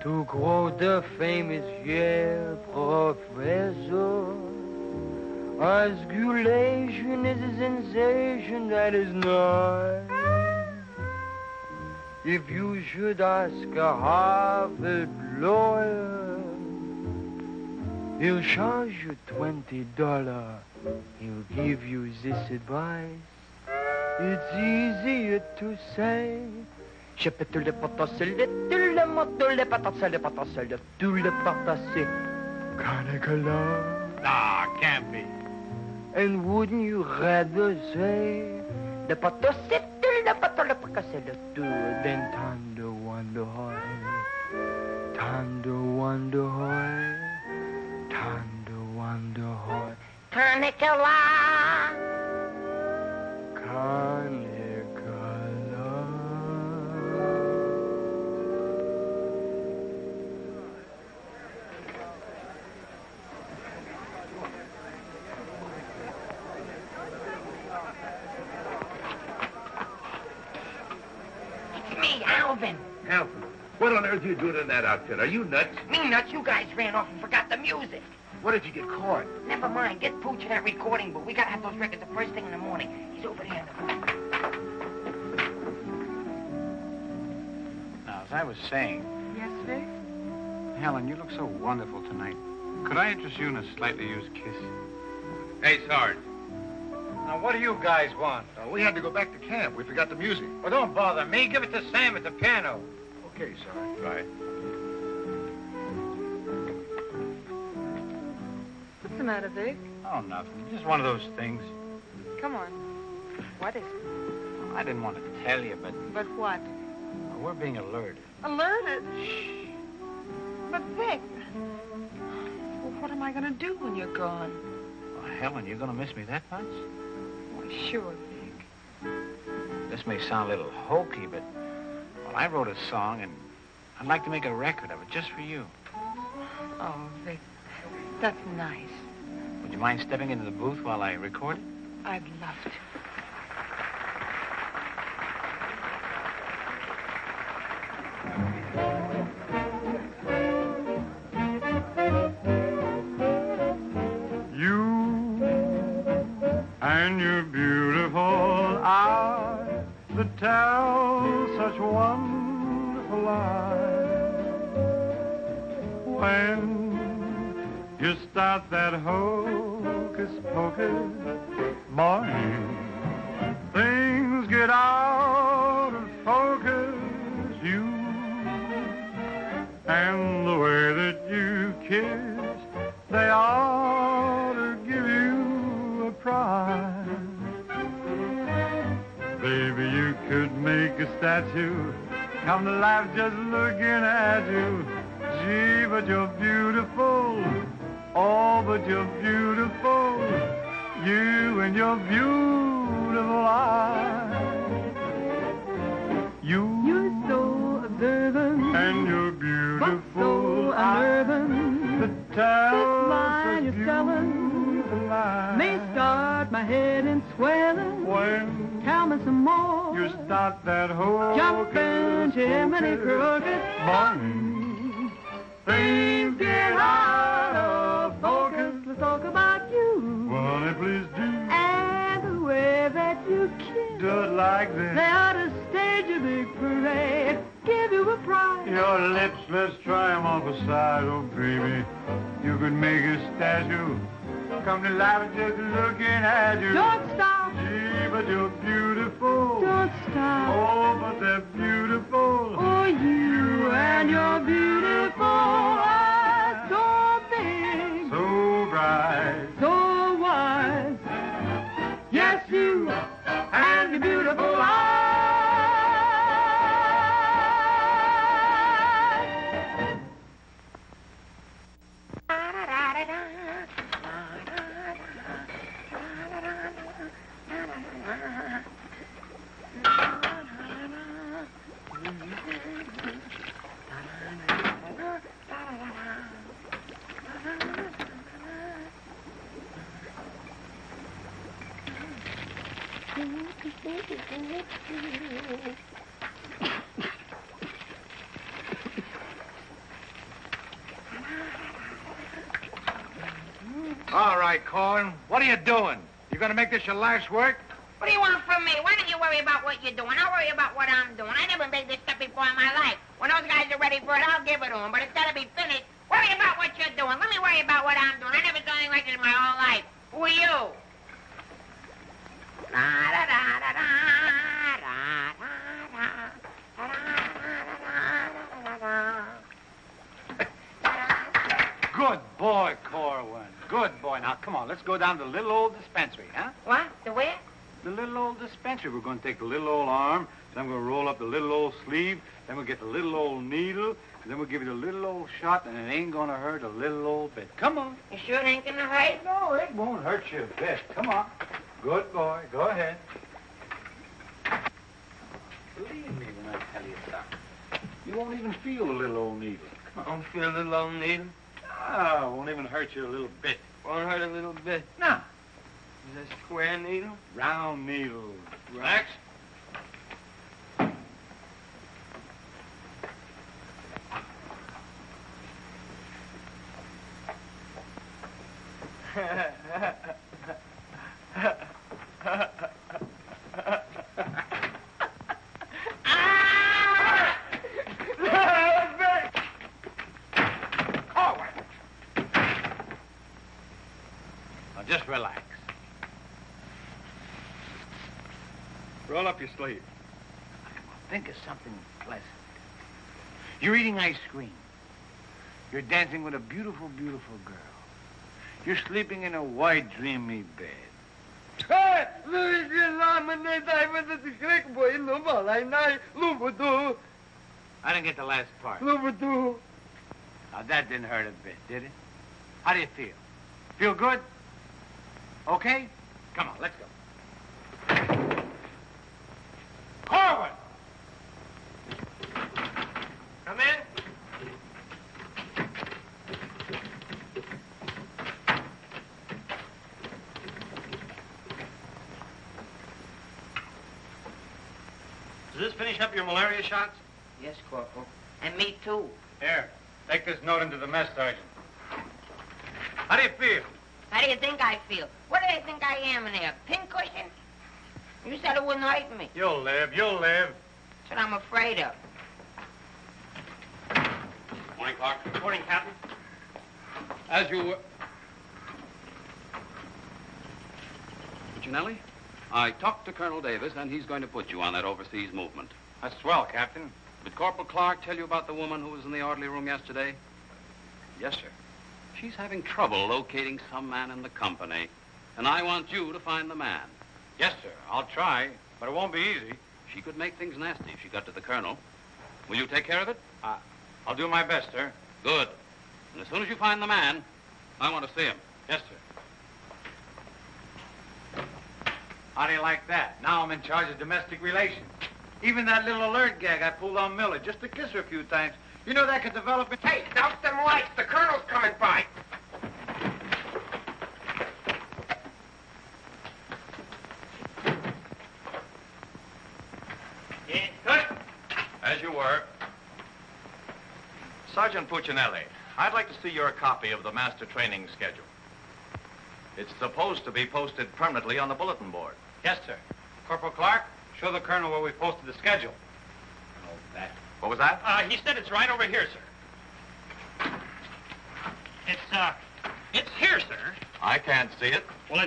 To quote the famous Yale professor, osculation is a sensation that is nice. If you should ask a Harvard lawyer, he'll charge you $20. He'll give you this advice. It's easier to say je peux tout le potasser, tout le moto le potasser, tout le potasser. Carnicola. Nah, can't be. And wouldn't you rather say le potasser, tout le potasser, le potasser, tout than thunder wonder hoy, thunder wonder hoy, thunder wonder hoy. Carnicola. Carnicola. Alvin. Alvin, what on earth are you doing in that outfit? Are you nuts? Me nuts, you guys ran off and forgot the music. What if you get caught? Never mind, get Pooch in that recording book. We gotta have those records the first thing in the morning. He's over there in the booth. Now, as I was saying, Yes, Vic? Helen, you look so wonderful tonight. Could I interest you in a slightly used kiss? Hey, Sarge. Now, what do you guys want? We had to go back to camp. We forgot the music. Well, don't bother me. Give it to Sam at the piano. Okay, Sarge. Right. What's the matter, Vic? Oh, nothing. Just one of those things. Come on. What is it? Well, I didn't want to tell you, but But what? we're being alerted. Alerted? Shh. But, Vic, well, what am I going to do when you're gone? Oh, Helen, you're going to miss me that much? Why, sure, Vic. This may sound a little hokey, but, well, I wrote a song, and I'd like to make a record of it just for you. Oh, Vic, that's nice. Would you mind stepping into the booth while I record it? I'd love to. And your beautiful eyes that tell such wonderful lies. When you start that hocus pocus, morning, things get out of focus. You and the way that you kiss, they ought to give you a prize. Baby, you could make a statue come to life just looking at you. Gee, but you're beautiful Oh, but you're beautiful, you and your beautiful eyes. You're so observant, and you're beautiful, but so unnerving. The tell line you're telling may start my head in swelling. When tell me some more, you start that whole jumping chimney crooked morning, things get out of focus. Let's talk about you. Well, honey, please do. And the way that you kiss. Do it like this. They ought to stage a big parade. Give you a prize. Your lips, let's try 'em off the side. Oh, baby, you could make a statue come to life just looking at you. Don't stop. Gee, but you're beautiful. Don't stop. Oh, but they're beautiful. Oh, you and your beautiful eyes. So big. So bright. So wise. Yes, you and your beautiful eyes. All right, Corn. What are you doing? You gonna make this your life's work? What do you want from me? Why don't you worry about what you're doing? I'll worry about what I'm doing. I never made this stuff before in my life. When those guys are ready for it, I'll give it to them. But it's got to be finished. Worry about what you're doing. Let me worry about what I'm doing. I never done anything like this in my whole life. Who are you? Good boy, Corwin. Good boy. Now, come on, let's go down to the little old dispensary, huh? What? The where? The little old dispensary. We're going to take the little old arm, then we're going to roll up the little old sleeve, then we'll get the little old needle, and then we'll give you the little old shot, and it ain't going to hurt a little old bit. Come on. You sure it ain't going to hurt? No, it won't hurt you a bit. Come on. Good boy. Go ahead. Believe me when I tell you something. You won't even feel the little old needle. I don't feel a little old needle. Ah, it won't even hurt you a little bit. Won't hurt a little bit. No. Is that square needle? Round needle. Relax. Just relax. Roll up your sleeve. Think of something pleasant. You're eating ice cream. You're dancing with a beautiful, beautiful girl. You're sleeping in a white, dreamy bed. I didn't get the last part. Now, that didn't hurt a bit, did it? How do you feel? Feel good? Okay? Come on, let's go. Corwin! Come in. Does this finish up your malaria shots? Yes, Corporal. And me, too. Here, take this note into the mess sergeant. How do you feel? How do you think I feel? What do they think I am in there? Pincushion? You said it wouldn't hurt me. You'll live, you'll live. That's what I'm afraid of. Morning, Clark. Good morning, Captain. As you were... Puccinelli, I talked to Colonel Davis, and he's going to put you on that overseas movement. That's swell, Captain. Did Corporal Clark tell you about the woman who was in the orderly room yesterday? Yes, sir. She's having trouble locating some man in the company, and I want you to find the man. Yes, sir. I'll try, but it won't be easy. She could make things nasty if she got to the colonel. Will you take care of it? I'll do my best, sir. Good. And as soon as you find the man, I want to see him. Yes, sir. How do you like that? Now I'm in charge of domestic relations. Even that little alert gag I pulled on Miller, just to kiss her a few times, you know that could develop into... Hey, douse them lights. The colonel's coming by. As you were. Sergeant Puccinelli, I'd like to see your copy of the master training schedule. It's supposed to be posted permanently on the bulletin board. Yes, sir. Corporal Clark, show the colonel where we posted the schedule. Oh, that. What was that? He said it's right over here, sir. It's here, sir. I can't see it. Well,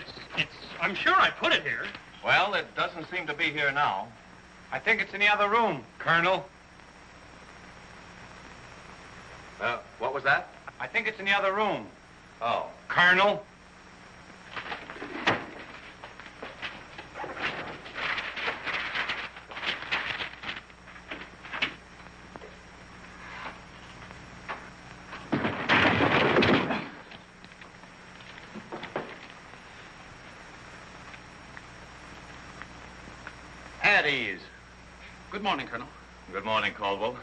I'm sure I put it here. Well, it doesn't seem to be here now. I think it's in the other room, Colonel. What was that? I think it's in the other room. Oh. Colonel. At ease. Good morning, Colonel. Good morning, Caldwell.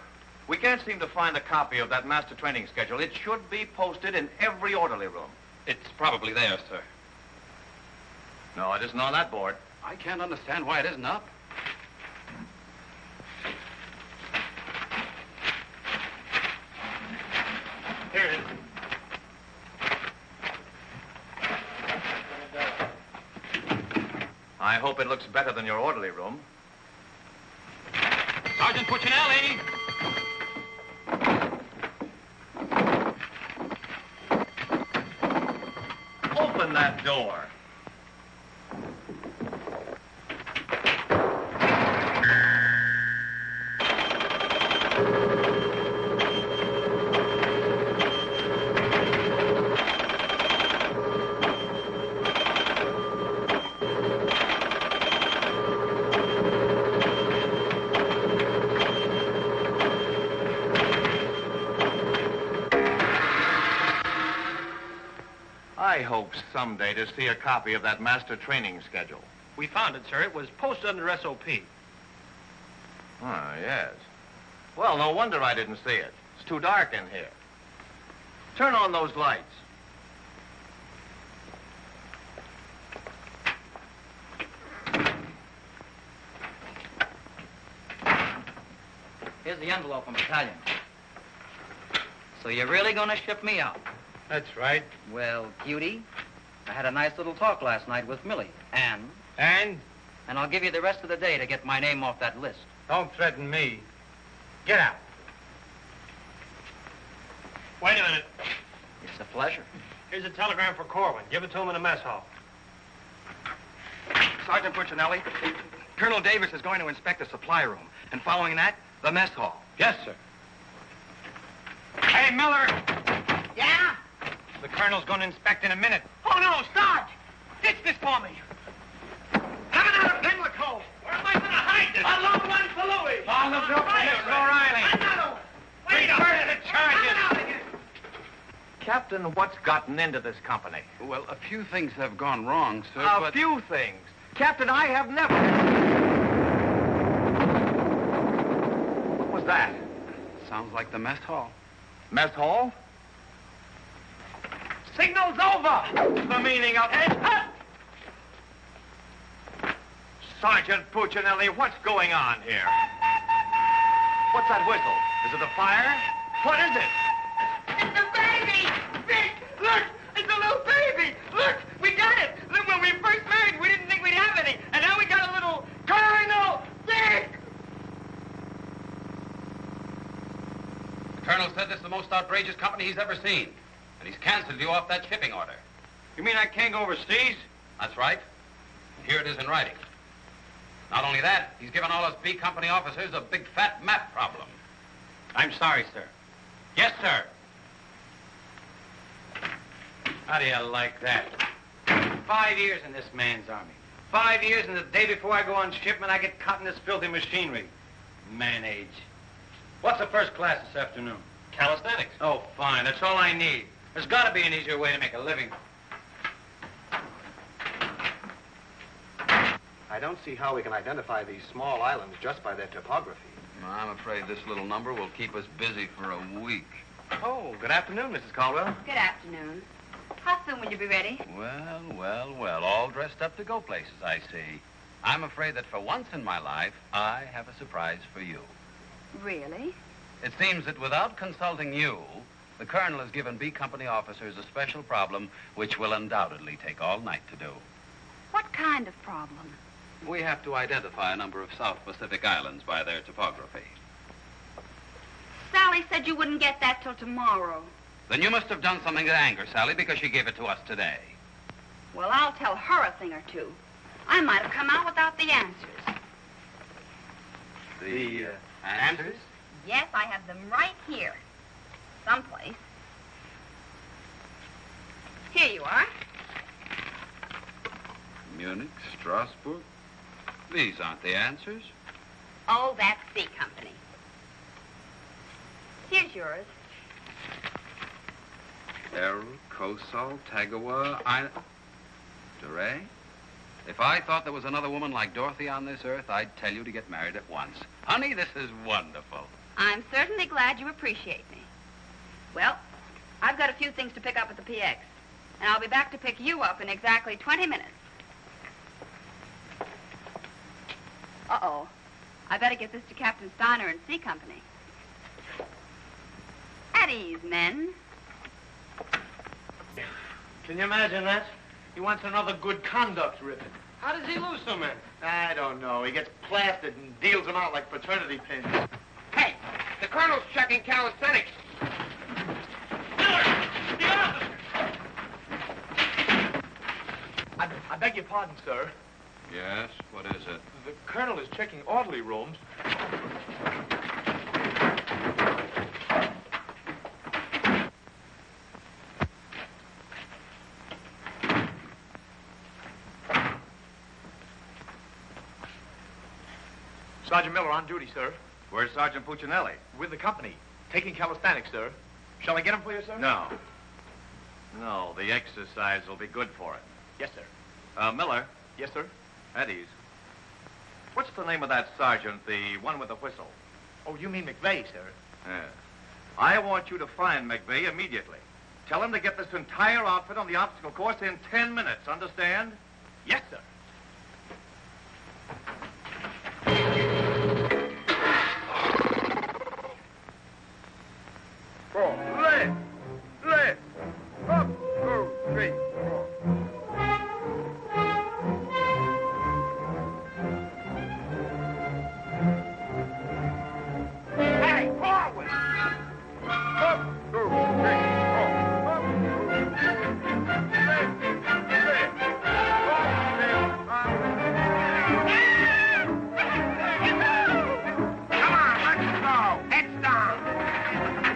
We can't seem to find a copy of that master training schedule. It should be posted in every orderly room. It's probably there, sir. No, it isn't on that board. I can't understand why it isn't up. Here it is. I hope it looks better than your orderly room. Sergeant Puccinelli! Open that door. I hope someday to see a copy of that master training schedule. We found it, sir. It was posted under SOP. Ah, yes. Well, no wonder I didn't see it. It's too dark in here. Turn on those lights. Here's the envelope from battalion. So you're really going to ship me out? That's right. Well, cutie, I had a nice little talk last night with Millie. And? And? And I'll give you the rest of the day to get my name off that list. Don't threaten me. Get out. Wait a minute. It's a pleasure. Here's a telegram for Corwin. Give it to him in the mess hall. Sergeant Puccinelli, Colonel Davis is going to inspect the supply room. And following that, the mess hall. Yes, sir. Hey, Miller! Yeah? The colonel's going to inspect in a minute. Oh, no, Sarge! Ditch this for me. Coming out of Pimlico. Where am I going to hide this? A long one for Louis. All look up for Miss O'Reilly. Another one. Wait a minute. Charges. Out of here. Captain, what's gotten into this company? Well, a few things have gone wrong, sir, A few things. Captain, I have never... What was that? Sounds like the mess hall. Mess hall? Signal's over. The meaning of it. Sergeant Puccinelli, what's going on here? What's that whistle? Is it a fire? What is it? It's a baby! Vic, look! It's a little baby! Look, we got it! Look, when we first married, we didn't think we'd have any. And now we got a little Colonel Vic! The colonel said this is the most outrageous company he's ever seen. And he's canceled you off that shipping order. You mean I can't go overseas? That's right. And here it is in writing. Not only that, he's given all us B Company officers a big fat map problem. I'm sorry, sir. Yes, sir. How do you like that? 5 years in this man's army. 5 years, and the day before I go on shipment, I get caught in this filthy machinery. Man age. What's the first class this afternoon? Calisthenics. Oh, fine. That's all I need. There's got to be an easier way to make a living. I don't see how we can identify these small islands just by their topography. I'm afraid this little number will keep us busy for a week. Oh, good afternoon, Mrs. Caldwell. Good afternoon. How soon will you be ready? Well, all dressed up to go places, I see. I'm afraid that for once in my life, I have a surprise for you. Really? It seems that without consulting you, the Colonel has given B Company officers a special problem which will undoubtedly take all night to do. What kind of problem? We have to identify a number of South Pacific islands by their topography. Sally said you wouldn't get that till tomorrow. Then you must have done something to anger Sally because she gave it to us today. Well, I'll tell her a thing or two. I might have come out without the answers. The answers? Yes, I have them right here. Someplace. Here you are. Munich, Strasbourg. These aren't the answers. Oh, that's C Company. Here's yours. Errol, Kosal, Tagawa, DeRay? If I thought there was another woman like Dorothy on this earth, I'd tell you to get married at once. Honey, this is wonderful. I'm certainly glad you appreciate me. Well, I've got a few things to pick up at the PX, and I'll be back to pick you up in exactly 20 minutes. Uh-oh. I better get this to Captain Steiner and C Company. At ease, men. Can you imagine that? He wants another good conduct ribbon. How does he lose so many? I don't know. He gets plastered and deals them out like fraternity pins. Hey, the Colonel's checking calisthenics. I beg your pardon, sir. Yes, what is it? The Colonel is checking orderly rooms. Sergeant Miller on duty, sir. Where's Sergeant Puccinelli? With the company. Taking calisthenics, sir. Shall I get him for you, sir? No. No, the exercise will be good for it. Yes, sir. Miller. Yes, sir. At ease. What's the name of that sergeant, the one with the whistle? Oh, you mean McVeigh, sir? Yeah. I want you to find McVeigh immediately. Tell him to get this entire outfit on the obstacle course in 10 minutes, understand? Yes, sir. Left. Up, 2, 3, 4. Hey, forward! Up, 2, 3, 4. Up, 2, 3, left. Come on, let's go. Heads down.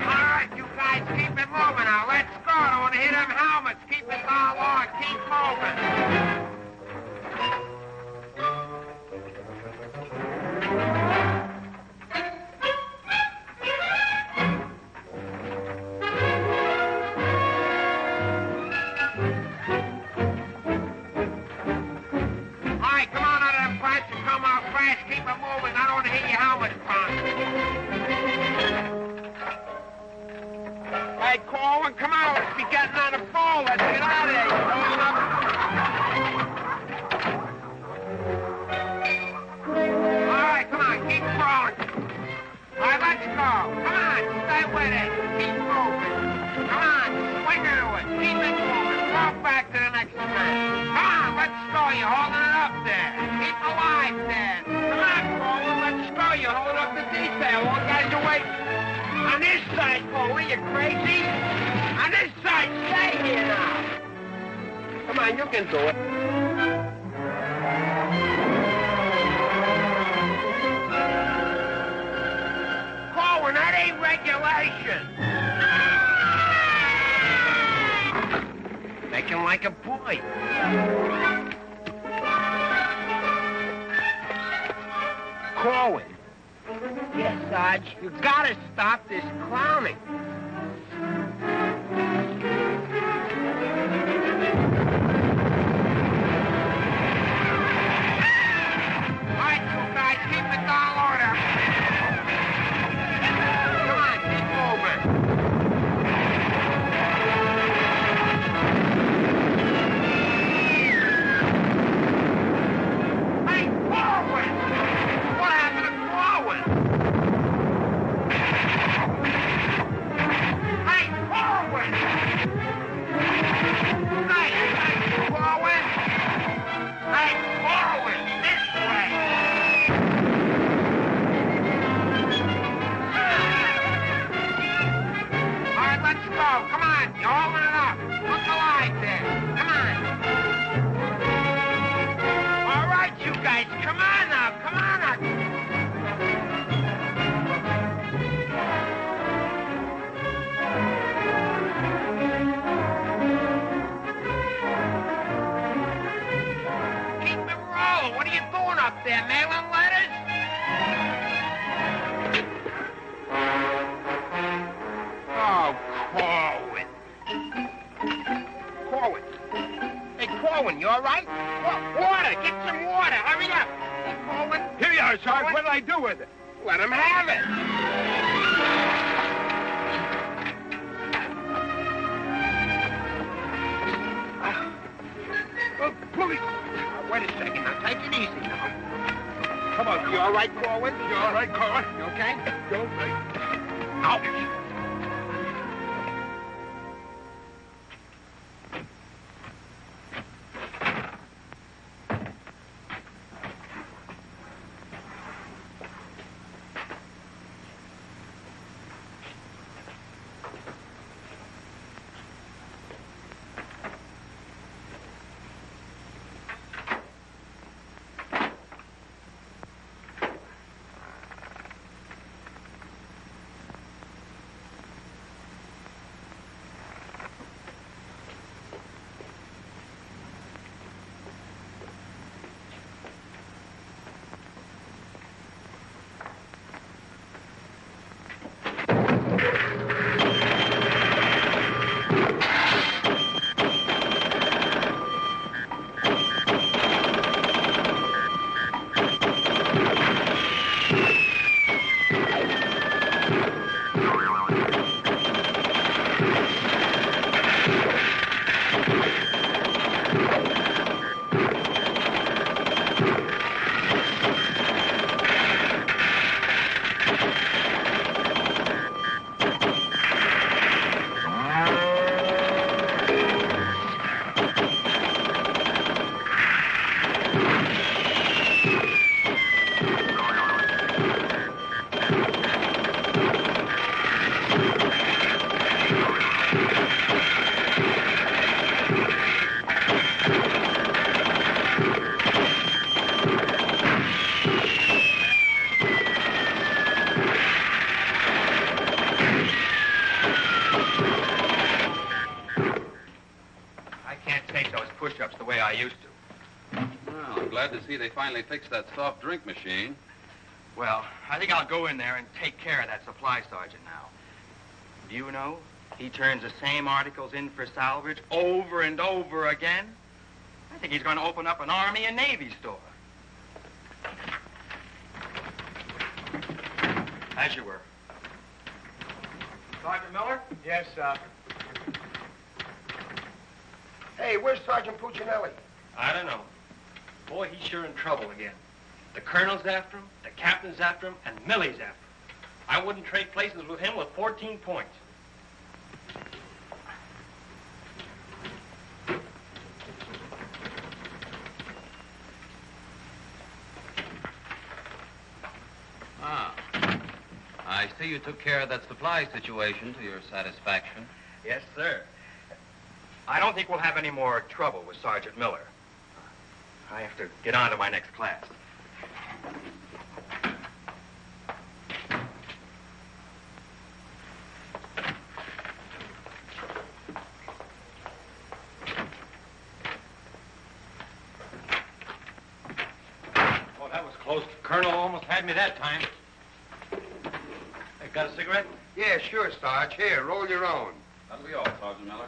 All right, you guys, keep it moving now. Let's go. Don't want to hit them helmets. Keep it down long. Keep moving. All right, come on out of them pipes and come out fast. Keep it moving. I don't want to hit your helmets, Punk. Hey, Corwin, come on. Let's be getting on the phone. Let's get out of here. You're going up. All right, come on. Keep crawling. All right, let's go. Come on. Stay with it. Keep moving. Come on. Swing into it. Keep it moving. Walk back to the next man. Come on. Let's go. You're holding it up there. Keep alive there. Come on, Corwin. Let's go. You're holding up the detail. All guys are waiting. On this side, Corwin. You crazy? On this side. Stay here now. Come on. You can do it. Corwin, that ain't regulation. Making like a boy. Corwin. Yes, Sarge. You gotta stop this clowning. up there, mailing letters? Oh, Corwin. Corwin. Hey, Corwin, you all right? Water! Get some water! Hurry up! Hey, Corwin. Here you are, Sarge. What'll I do with it? Let him have it. Oh, police! Wait a second. Now, take it easy now. Come on. You all right, Corwin? You all right, Corwin? You okay? You all right? Ouch. push-ups the way I used to. Well, I'm glad to see they finally fixed that soft drink machine. Well, I think I'll go in there and take care of that supply sergeant now. Do you know, he turns the same articles in for salvage over and over again. I think he's going to open up an Army and Navy store. As you were. Sergeant Miller? Yes, sir. Hey, where's Sergeant Puccinelli? I don't know. Boy, he's sure in trouble again. The colonel's after him, the captain's after him, and Millie's after him. I wouldn't trade places with him with 14 points. Ah. I see you took care of that supply situation to your satisfaction. Yes, sir. I don't think we'll have any more trouble with Sergeant Miller. I have to get on to my next class. Oh, that was close. The colonel almost had me that time. Hey, got a cigarette? Yeah, sure, Sarge. Here, roll your own. That'll be all, Sergeant Miller.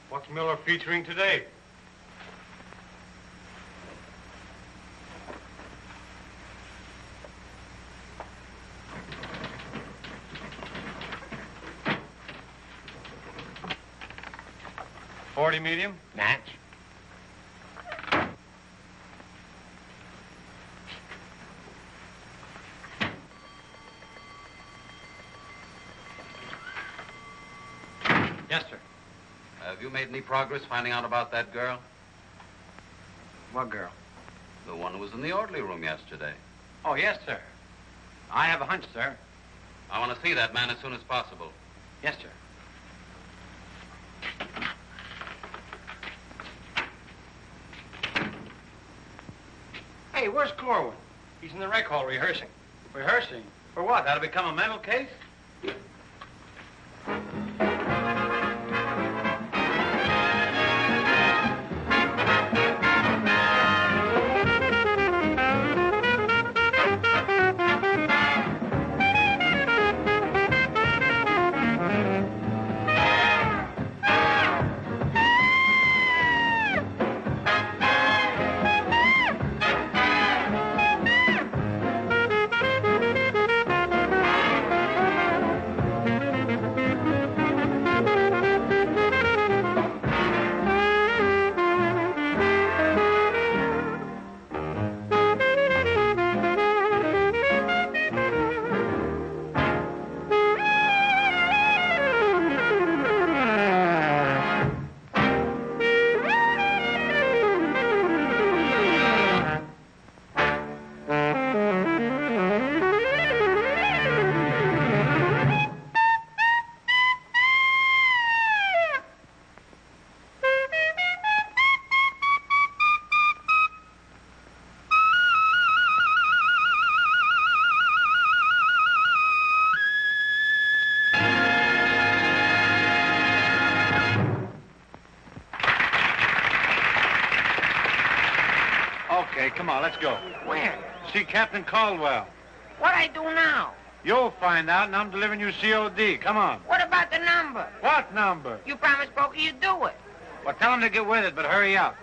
What's Miller featuring today? .40 medium? Match. Yes, sir. Have you made any progress finding out about that girl? What girl? The one who was in the orderly room yesterday. Oh, yes, sir. I have a hunch, sir. I want to see that man as soon as possible. Yes, sir. Hey, where's Corwin? He's in the rec hall rehearsing. Rehearsing? For what? That'll become a mental case? on, let's go. Where? See Captain Caldwell. What I do now? You'll find out, and I'm delivering you COD. Come on. What about the number? What number? You promised Pokey you'd do it. Well, tell him to get with it, but hurry up.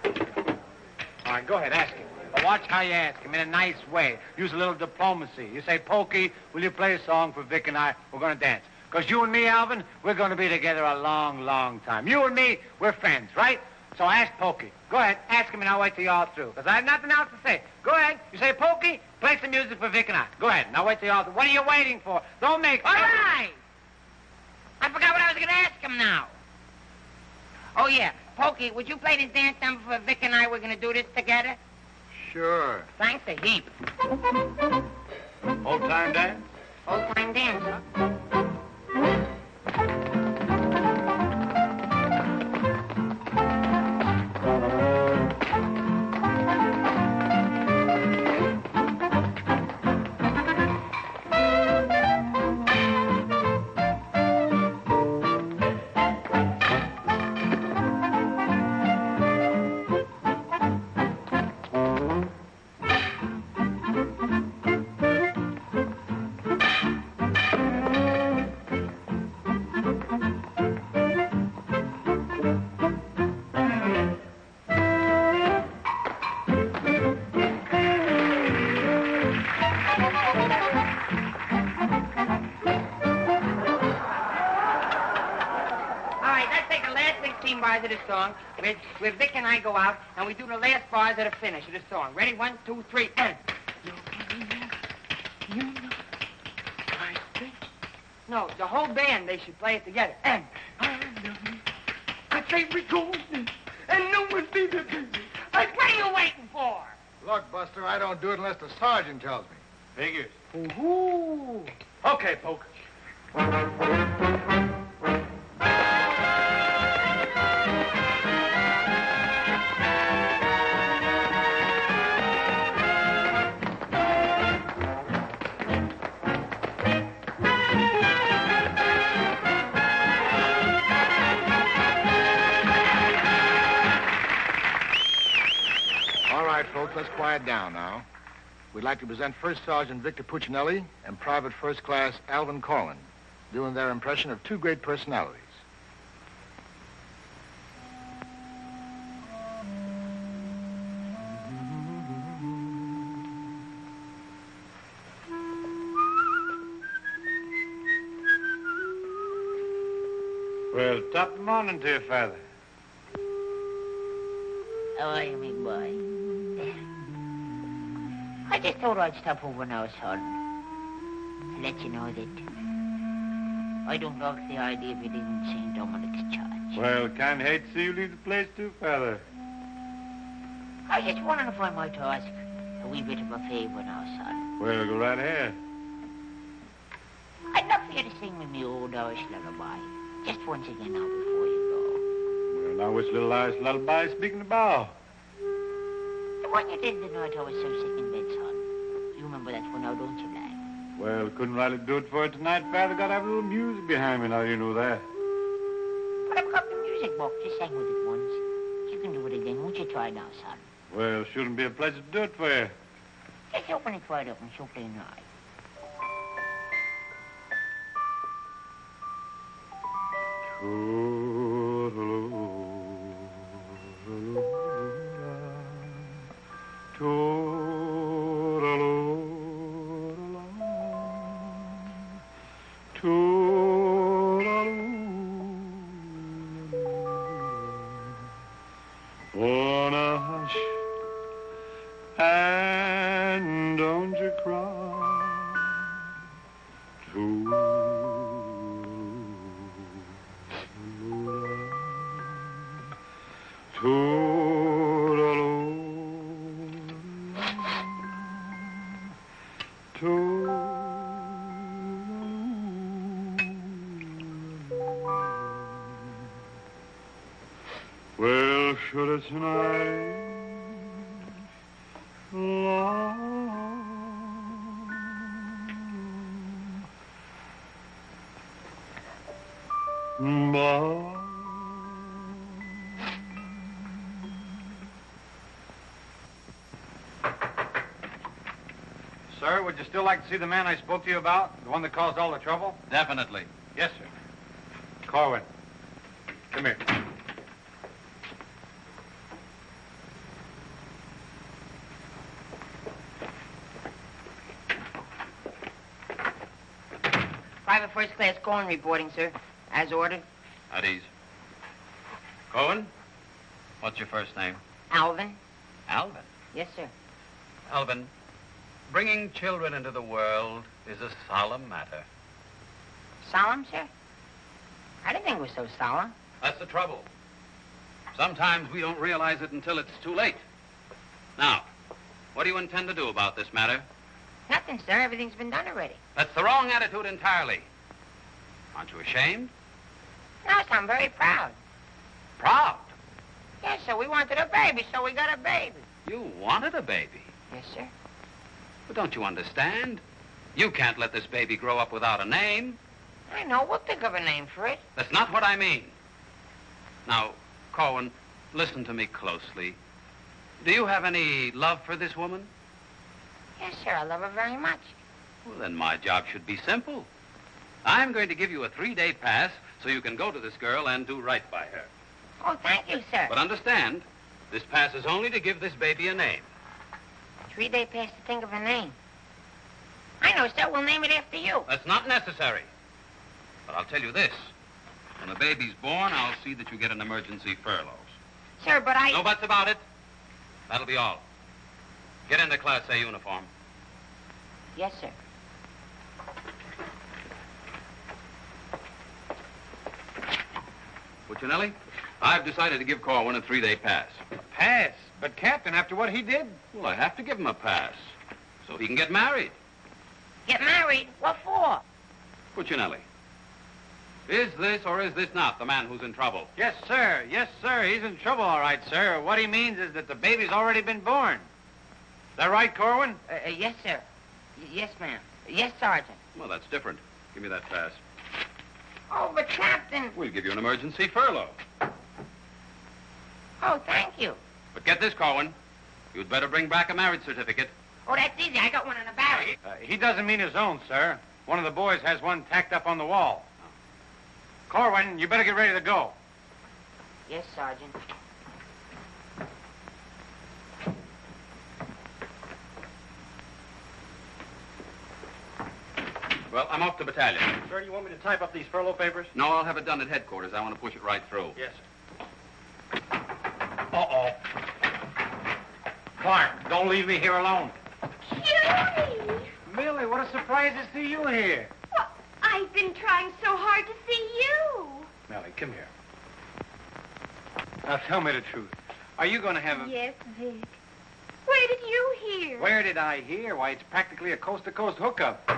All right, go ahead, ask him. But watch how you ask him in a nice way. Use a little diplomacy. You say, Pokey, will you play a song for Vic and I? We're going to dance. Because you and me, Alvin, we're going to be together a long, long time. You and me, we're friends, right? So ask Pokey. Go ahead, ask him, and I'll wait till you're all through. Because I have nothing else to say. Go ahead. You say, Pokey, play some music for Vic and I. Go ahead, and I'll wait till you're all through. What are you waiting for? Don't make... All right. I forgot what I was going to ask him now. Oh, yeah. Pokey, would you play this dance number for Vic and I? We're going to do this together. Sure. Thanks a heap. Old-time dance? Old-time dance, huh? Bars of the song, where Vic and I go out, and we do the last bars of the finish of the song. Ready? 1, 2, 3, and... You know, I think... No, the whole band, they should play it together. And... I love you. I say we go, and no one be the baby. Like, what are you waiting for? Look, Buster, I don't do it unless the sergeant tells me. Figures. Ooh. Okay, Poke. Folks, let's quiet down now. We'd like to present First Sergeant Victor Puccinelli and Private First Class Alvin Corlin, doing their impression of two great personalities. Well, top of the morning to you, Father. How are you, big boy? I just thought I'd stop over now, son, to let you know that I don't like the idea of you leaving St. Dominic's Church. Well, kind of hate to see you leave the place too, Father. I was just wondering if I might ask a wee bit of a favor now, son. Well, go right ahead. I'd love for you to sing me my old Irish lullaby, just once again now before you go. Well, now which little Irish lullaby speaking about? The one you did the night I was so sick in bed, son. You remember that one now, don't you, lad? Well, couldn't rightly do it for you tonight, Father. Got to have a little music behind me now, you know that. But I've got the music book. Just sang with it once. You can do it again. Won't you try now, son? Well, shouldn't be a pleasure to do it for you. Just open it wide up and so plain right. Wanna hush and don't you cry. Well, should it tonight long, Sir, would you still like to see the man I spoke to you about? The one that caused all the trouble? Definitely. Yes, sir. Corwin, come here. Private first class Cohen reporting, sir. As ordered. At ease. Cohen, what's your first name? Alvin. Alvin. Yes, sir. Alvin, bringing children into the world is a solemn matter. Solemn, sir? I didn't think it was so solemn. That's the trouble. Sometimes we don't realize it until it's too late. Now, what do you intend to do about this matter? Nothing, sir. Everything's been done already. That's the wrong attitude entirely. Aren't you ashamed? No, sir, I'm very proud. Proud? Yes, sir. We wanted a baby, so we got a baby. You wanted a baby? Yes, sir. But don't you understand? You can't let this baby grow up without a name. I know. We'll think of a name for it. That's not what I mean. Now, Cohen, listen to me closely. Do you have any love for this woman? Yes, sir. I love her very much. Well, then my job should be simple. I'm going to give you a 3-day pass so you can go to this girl and do right by her. Oh, thank you, sir. But understand, this pass is only to give this baby a name. 3-day pass to think of a name. I know, sir. We'll name it after you. That's not necessary. But I'll tell you this. When the baby's born, I'll see that you get an emergency furlough. Sir, but I... No buts about it. That'll be all. Get into Class A uniform. Yes, sir. Puccinelli, I've decided to give Corwin a 3-day pass. Pass? But, Captain, after what he did? Well, I have to give him a pass so he can get married. Get married? What for? Puccinelli, is this or is this not the man who's in trouble? Yes, sir. Yes, sir. He's in trouble, all right, sir. What he means is that the baby's already been born. Is that right, Corwin? Yes, sir. Yes, ma'am. Yes, Sergeant. Well, that's different. Give me that pass. Oh, but Captain... We'll give you an emergency furlough. Oh, thank you. But get this, Corwin. You'd better bring back a marriage certificate. Oh, that's easy. I got one in the barrel. He doesn't mean his own, sir. One of the boys has one tacked up on the wall. Corwin, you better get ready to go. Yes, Sergeant. Well, I'm off to battalion. Sir, do you want me to type up these furlough papers? No, I'll have it done at headquarters. I want to push it right through. Yes, sir. Uh-oh. Clark, don't leave me here alone. Cutie! Millie, what a surprise to see you here. Well, I've been trying so hard to see you. Millie, come here. Now, tell me the truth. Are you going to have a... Yes, Vic. Where did you hear? Where did I hear? Why, it's practically a coast-to-coast hookup.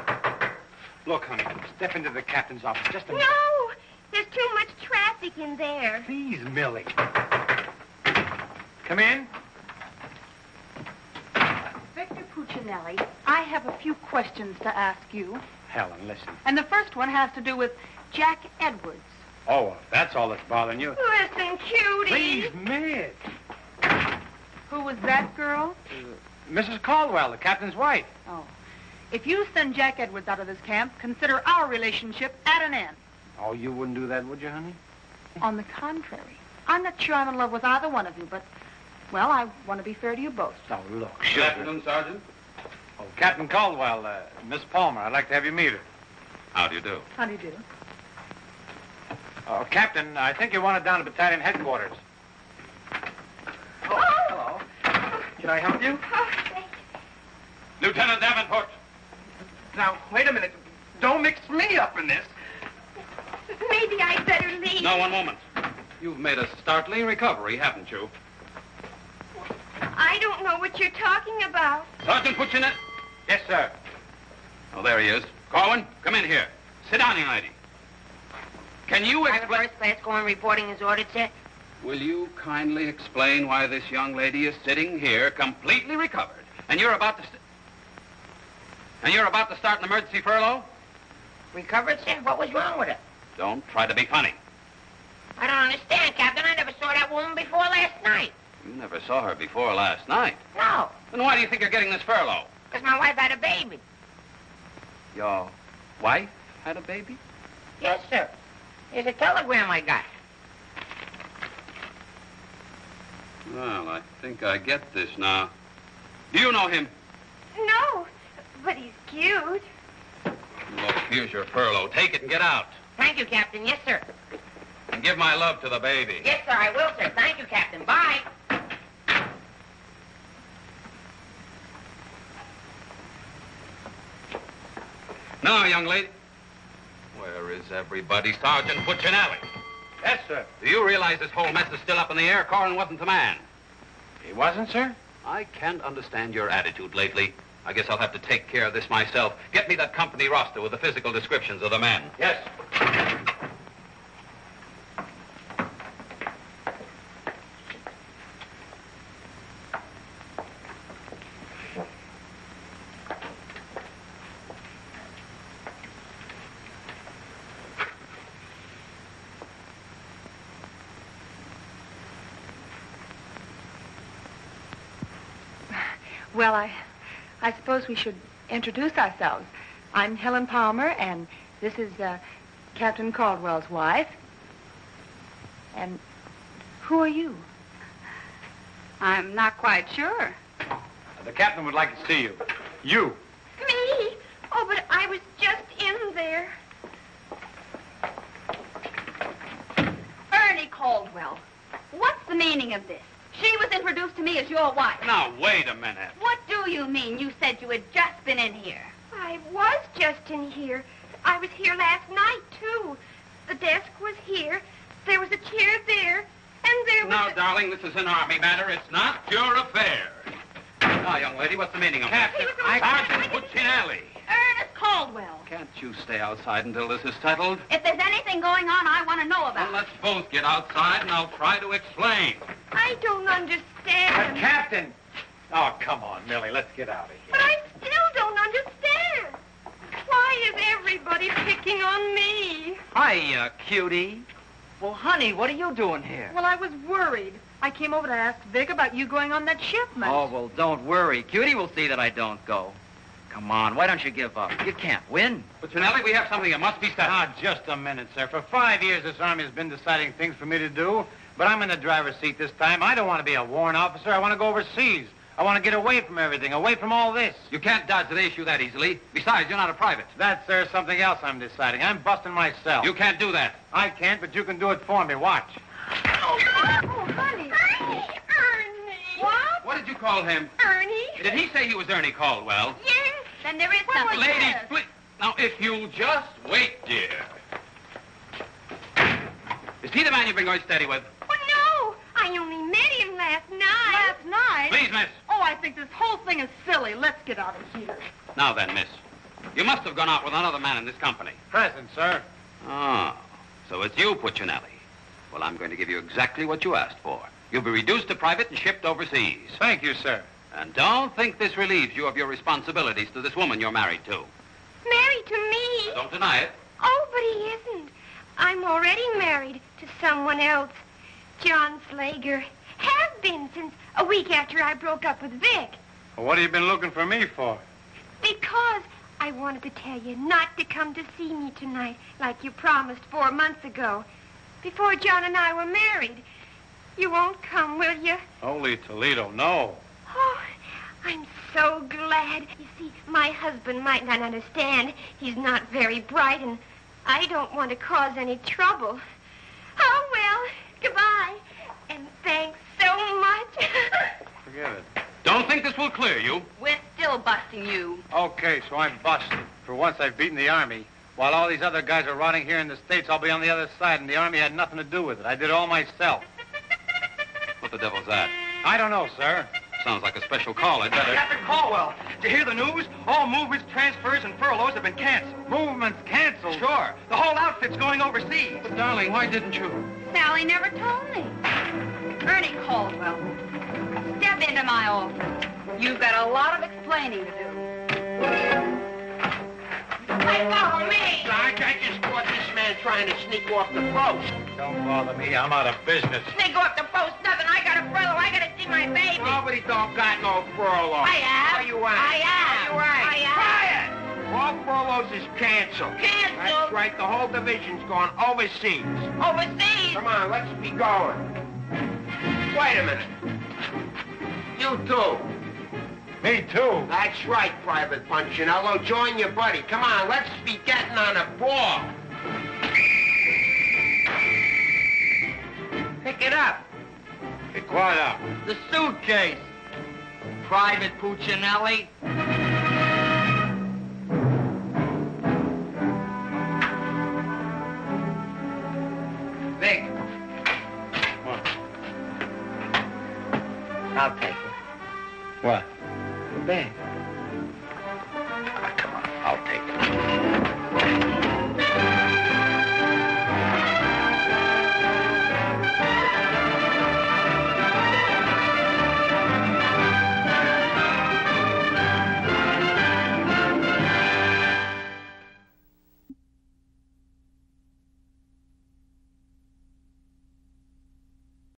Look, honey, step into the captain's office just a minute. No! There's too much traffic in there. Please, Millie. Come in. Victor Puccinelli, I have a few questions to ask you. Helen, listen. And the first one has to do with Jack Edwards. Oh, well, that's all that's bothering you. Listen, Cutie. Please, Miss. Who was that girl? Mrs. Caldwell, the captain's wife. Oh. If you send Jack Edwards out of this camp, consider our relationship at an end. Oh, you wouldn't do that, would you, honey? On the contrary. I'm not sure I'm in love with either one of you, but, well, I want to be fair to you both. Oh, look, Good afternoon, Sergeant. Oh, Captain Caldwell, Miss Palmer, I'd like to have you meet her. How do you do? How do you do? Oh, Captain, I think you want it down at battalion headquarters. Oh! Hello. Can I help you? Oh, thank you. Lieutenant Davenport. Now, wait a minute. Don't mix me up in this. Maybe I'd better leave. No, one moment. You've made a startling recovery, haven't you? I don't know what you're talking about. Sergeant Puccinelli. Yes, sir. Oh, there he is. Corwin, come in here. Sit down, young lady. Can you Private explain... first class Cohen reporting as ordered, sir. Will you kindly explain why this young lady is sitting here completely recovered, and you're about to... start an emergency furlough? Recovered, sir? What was wrong with her? Don't try to be funny. I don't understand, Captain. I never saw that woman before last night. You never saw her before last night. No. Then why do you think you're getting this furlough? Because my wife had a baby. Your wife had a baby? Yes, sir. Here's a telegram I got. Well, I think I get this now. Do you know him? No, but he's cute. Look, here's your furlough. Take it and get out. Thank you, Captain. Yes, sir. And give my love to the baby. Yes, sir, I will, sir. Thank you, Captain. Bye. Now, young lady. Where is everybody? Sergeant Puccinelli. Yes, sir. Do you realize this whole mess is still up in the air? Corrin wasn't the man. He wasn't, sir? I can't understand your attitude lately. I guess I'll have to take care of this myself. Get me that company roster with the physical descriptions of the men. Yes. Well, I suppose we should introduce ourselves. I'm Helen Palmer, and this is Captain Caldwell's wife. And who are you? I'm not quite sure. The captain would like to see you. You. Me? Oh, but I was just in there. Ernie Caldwell. What's the meaning of this? She was introduced to me as your wife. Now, wait a minute. What do you mean? You said you had just been in here. I was just in here. I was here last night, too. The desk was here. There was a chair there. And there was Now, darling, this is an Army matter. It's not your affair. Now, young lady, what's the meaning of Captain, that? Sergeant Puccinelli. Ernest Caldwell. Can't you stay outside until this is settled? If there's anything going on, I want to know about Well, let's both get outside, and I'll try to explain. I don't understand. Captain! Oh, come on, Millie. Let's get out of here. But I still don't understand. Why is everybody picking on me? Hiya, cutie. Well, honey, what are you doing here? Well, I was worried. I came over to ask Vic about you going on that shipment. Oh, well, don't worry. Cutie will see that I don't go. Come on, why don't you give up? You can't win. Puccinelli, we have something that must be settled. Ah, just a minute, sir. For 5 years, this Army has been deciding things for me to do, but I'm in the driver's seat this time. I don't want to be a warrant officer. I want to go overseas. I want to get away from everything, away from all this. You can't dodge the issue that easily. Besides, you're not a private. That's, sir, something else I'm deciding. I'm busting myself. You can't do that. I can't, but you can do it for me. Watch. Oh, honey. Ernie. What? What did you call him? Ernie? Did he say he was Ernie Caldwell? Yes. Then there is something. Ladies, please. Now, if you'll just wait, dear. Is he the man you've been going steady with? Oh, no. I only met him last night. Last night? Please, miss. Oh, I think this whole thing is silly. Let's get out of here. Now then, miss. You must have gone out with another man in this company. Present, sir. Oh, so it's you, Puccinelli. Well, I'm going to give you exactly what you asked for. You'll be reduced to private and shipped overseas. Thank you, sir. And don't think this relieves you of your responsibilities to this woman you're married to. Married to me? Don't deny it. Oh, but he isn't. I'm already married to someone else. John Slager. Have been since a week after I broke up with Vic. Well, what have you been looking for me for? Because I wanted to tell you not to come to see me tonight like you promised 4 months ago. Before John and I were married. You won't come, will you? Holy Toledo, no. Oh, I'm so glad. You see, my husband might not understand. He's not very bright, and I don't want to cause any trouble. Oh, well, goodbye. And thanks so much. Forget it. Don't think this will clear you. We're still busting you. Okay, so I'm busted. For once, I've beaten the Army. While all these other guys are rotting here in the States, I'll be on the other side, and the Army had nothing to do with it. I did it all myself. What the devil's that? I don't know, sir. Sounds like a special call. I'd better... Captain Caldwell, did you hear the news? All movements, transfers, and furloughs have been canceled. Movements canceled? Sure. The whole outfit's going overseas. But, darling, why didn't you? Sally never told me. Ernie Caldwell, step into my office. You've got a lot of explaining to do. Hey, follow me! Sarge, I just caught this man trying to sneak off the post. Don't bother me. I'm out of business. Sneak off the post, nothing. I got a furlough. I got to see my baby. Oh, but Millie don't got no furlough. I have. Where you at? I have. Where you at? I have. Quiet! All furloughs is canceled. Canceled? That's right. The whole division's gone overseas. Overseas? Come on, let's be going. Wait a minute. You too. Me too. That's right, Private Punchinello. Join your buddy. Come on, let's be getting on a ball. Pick it up. Hey, quiet up. The suitcase. Private Puccinelli. Vic. I'll take it. What? The bag.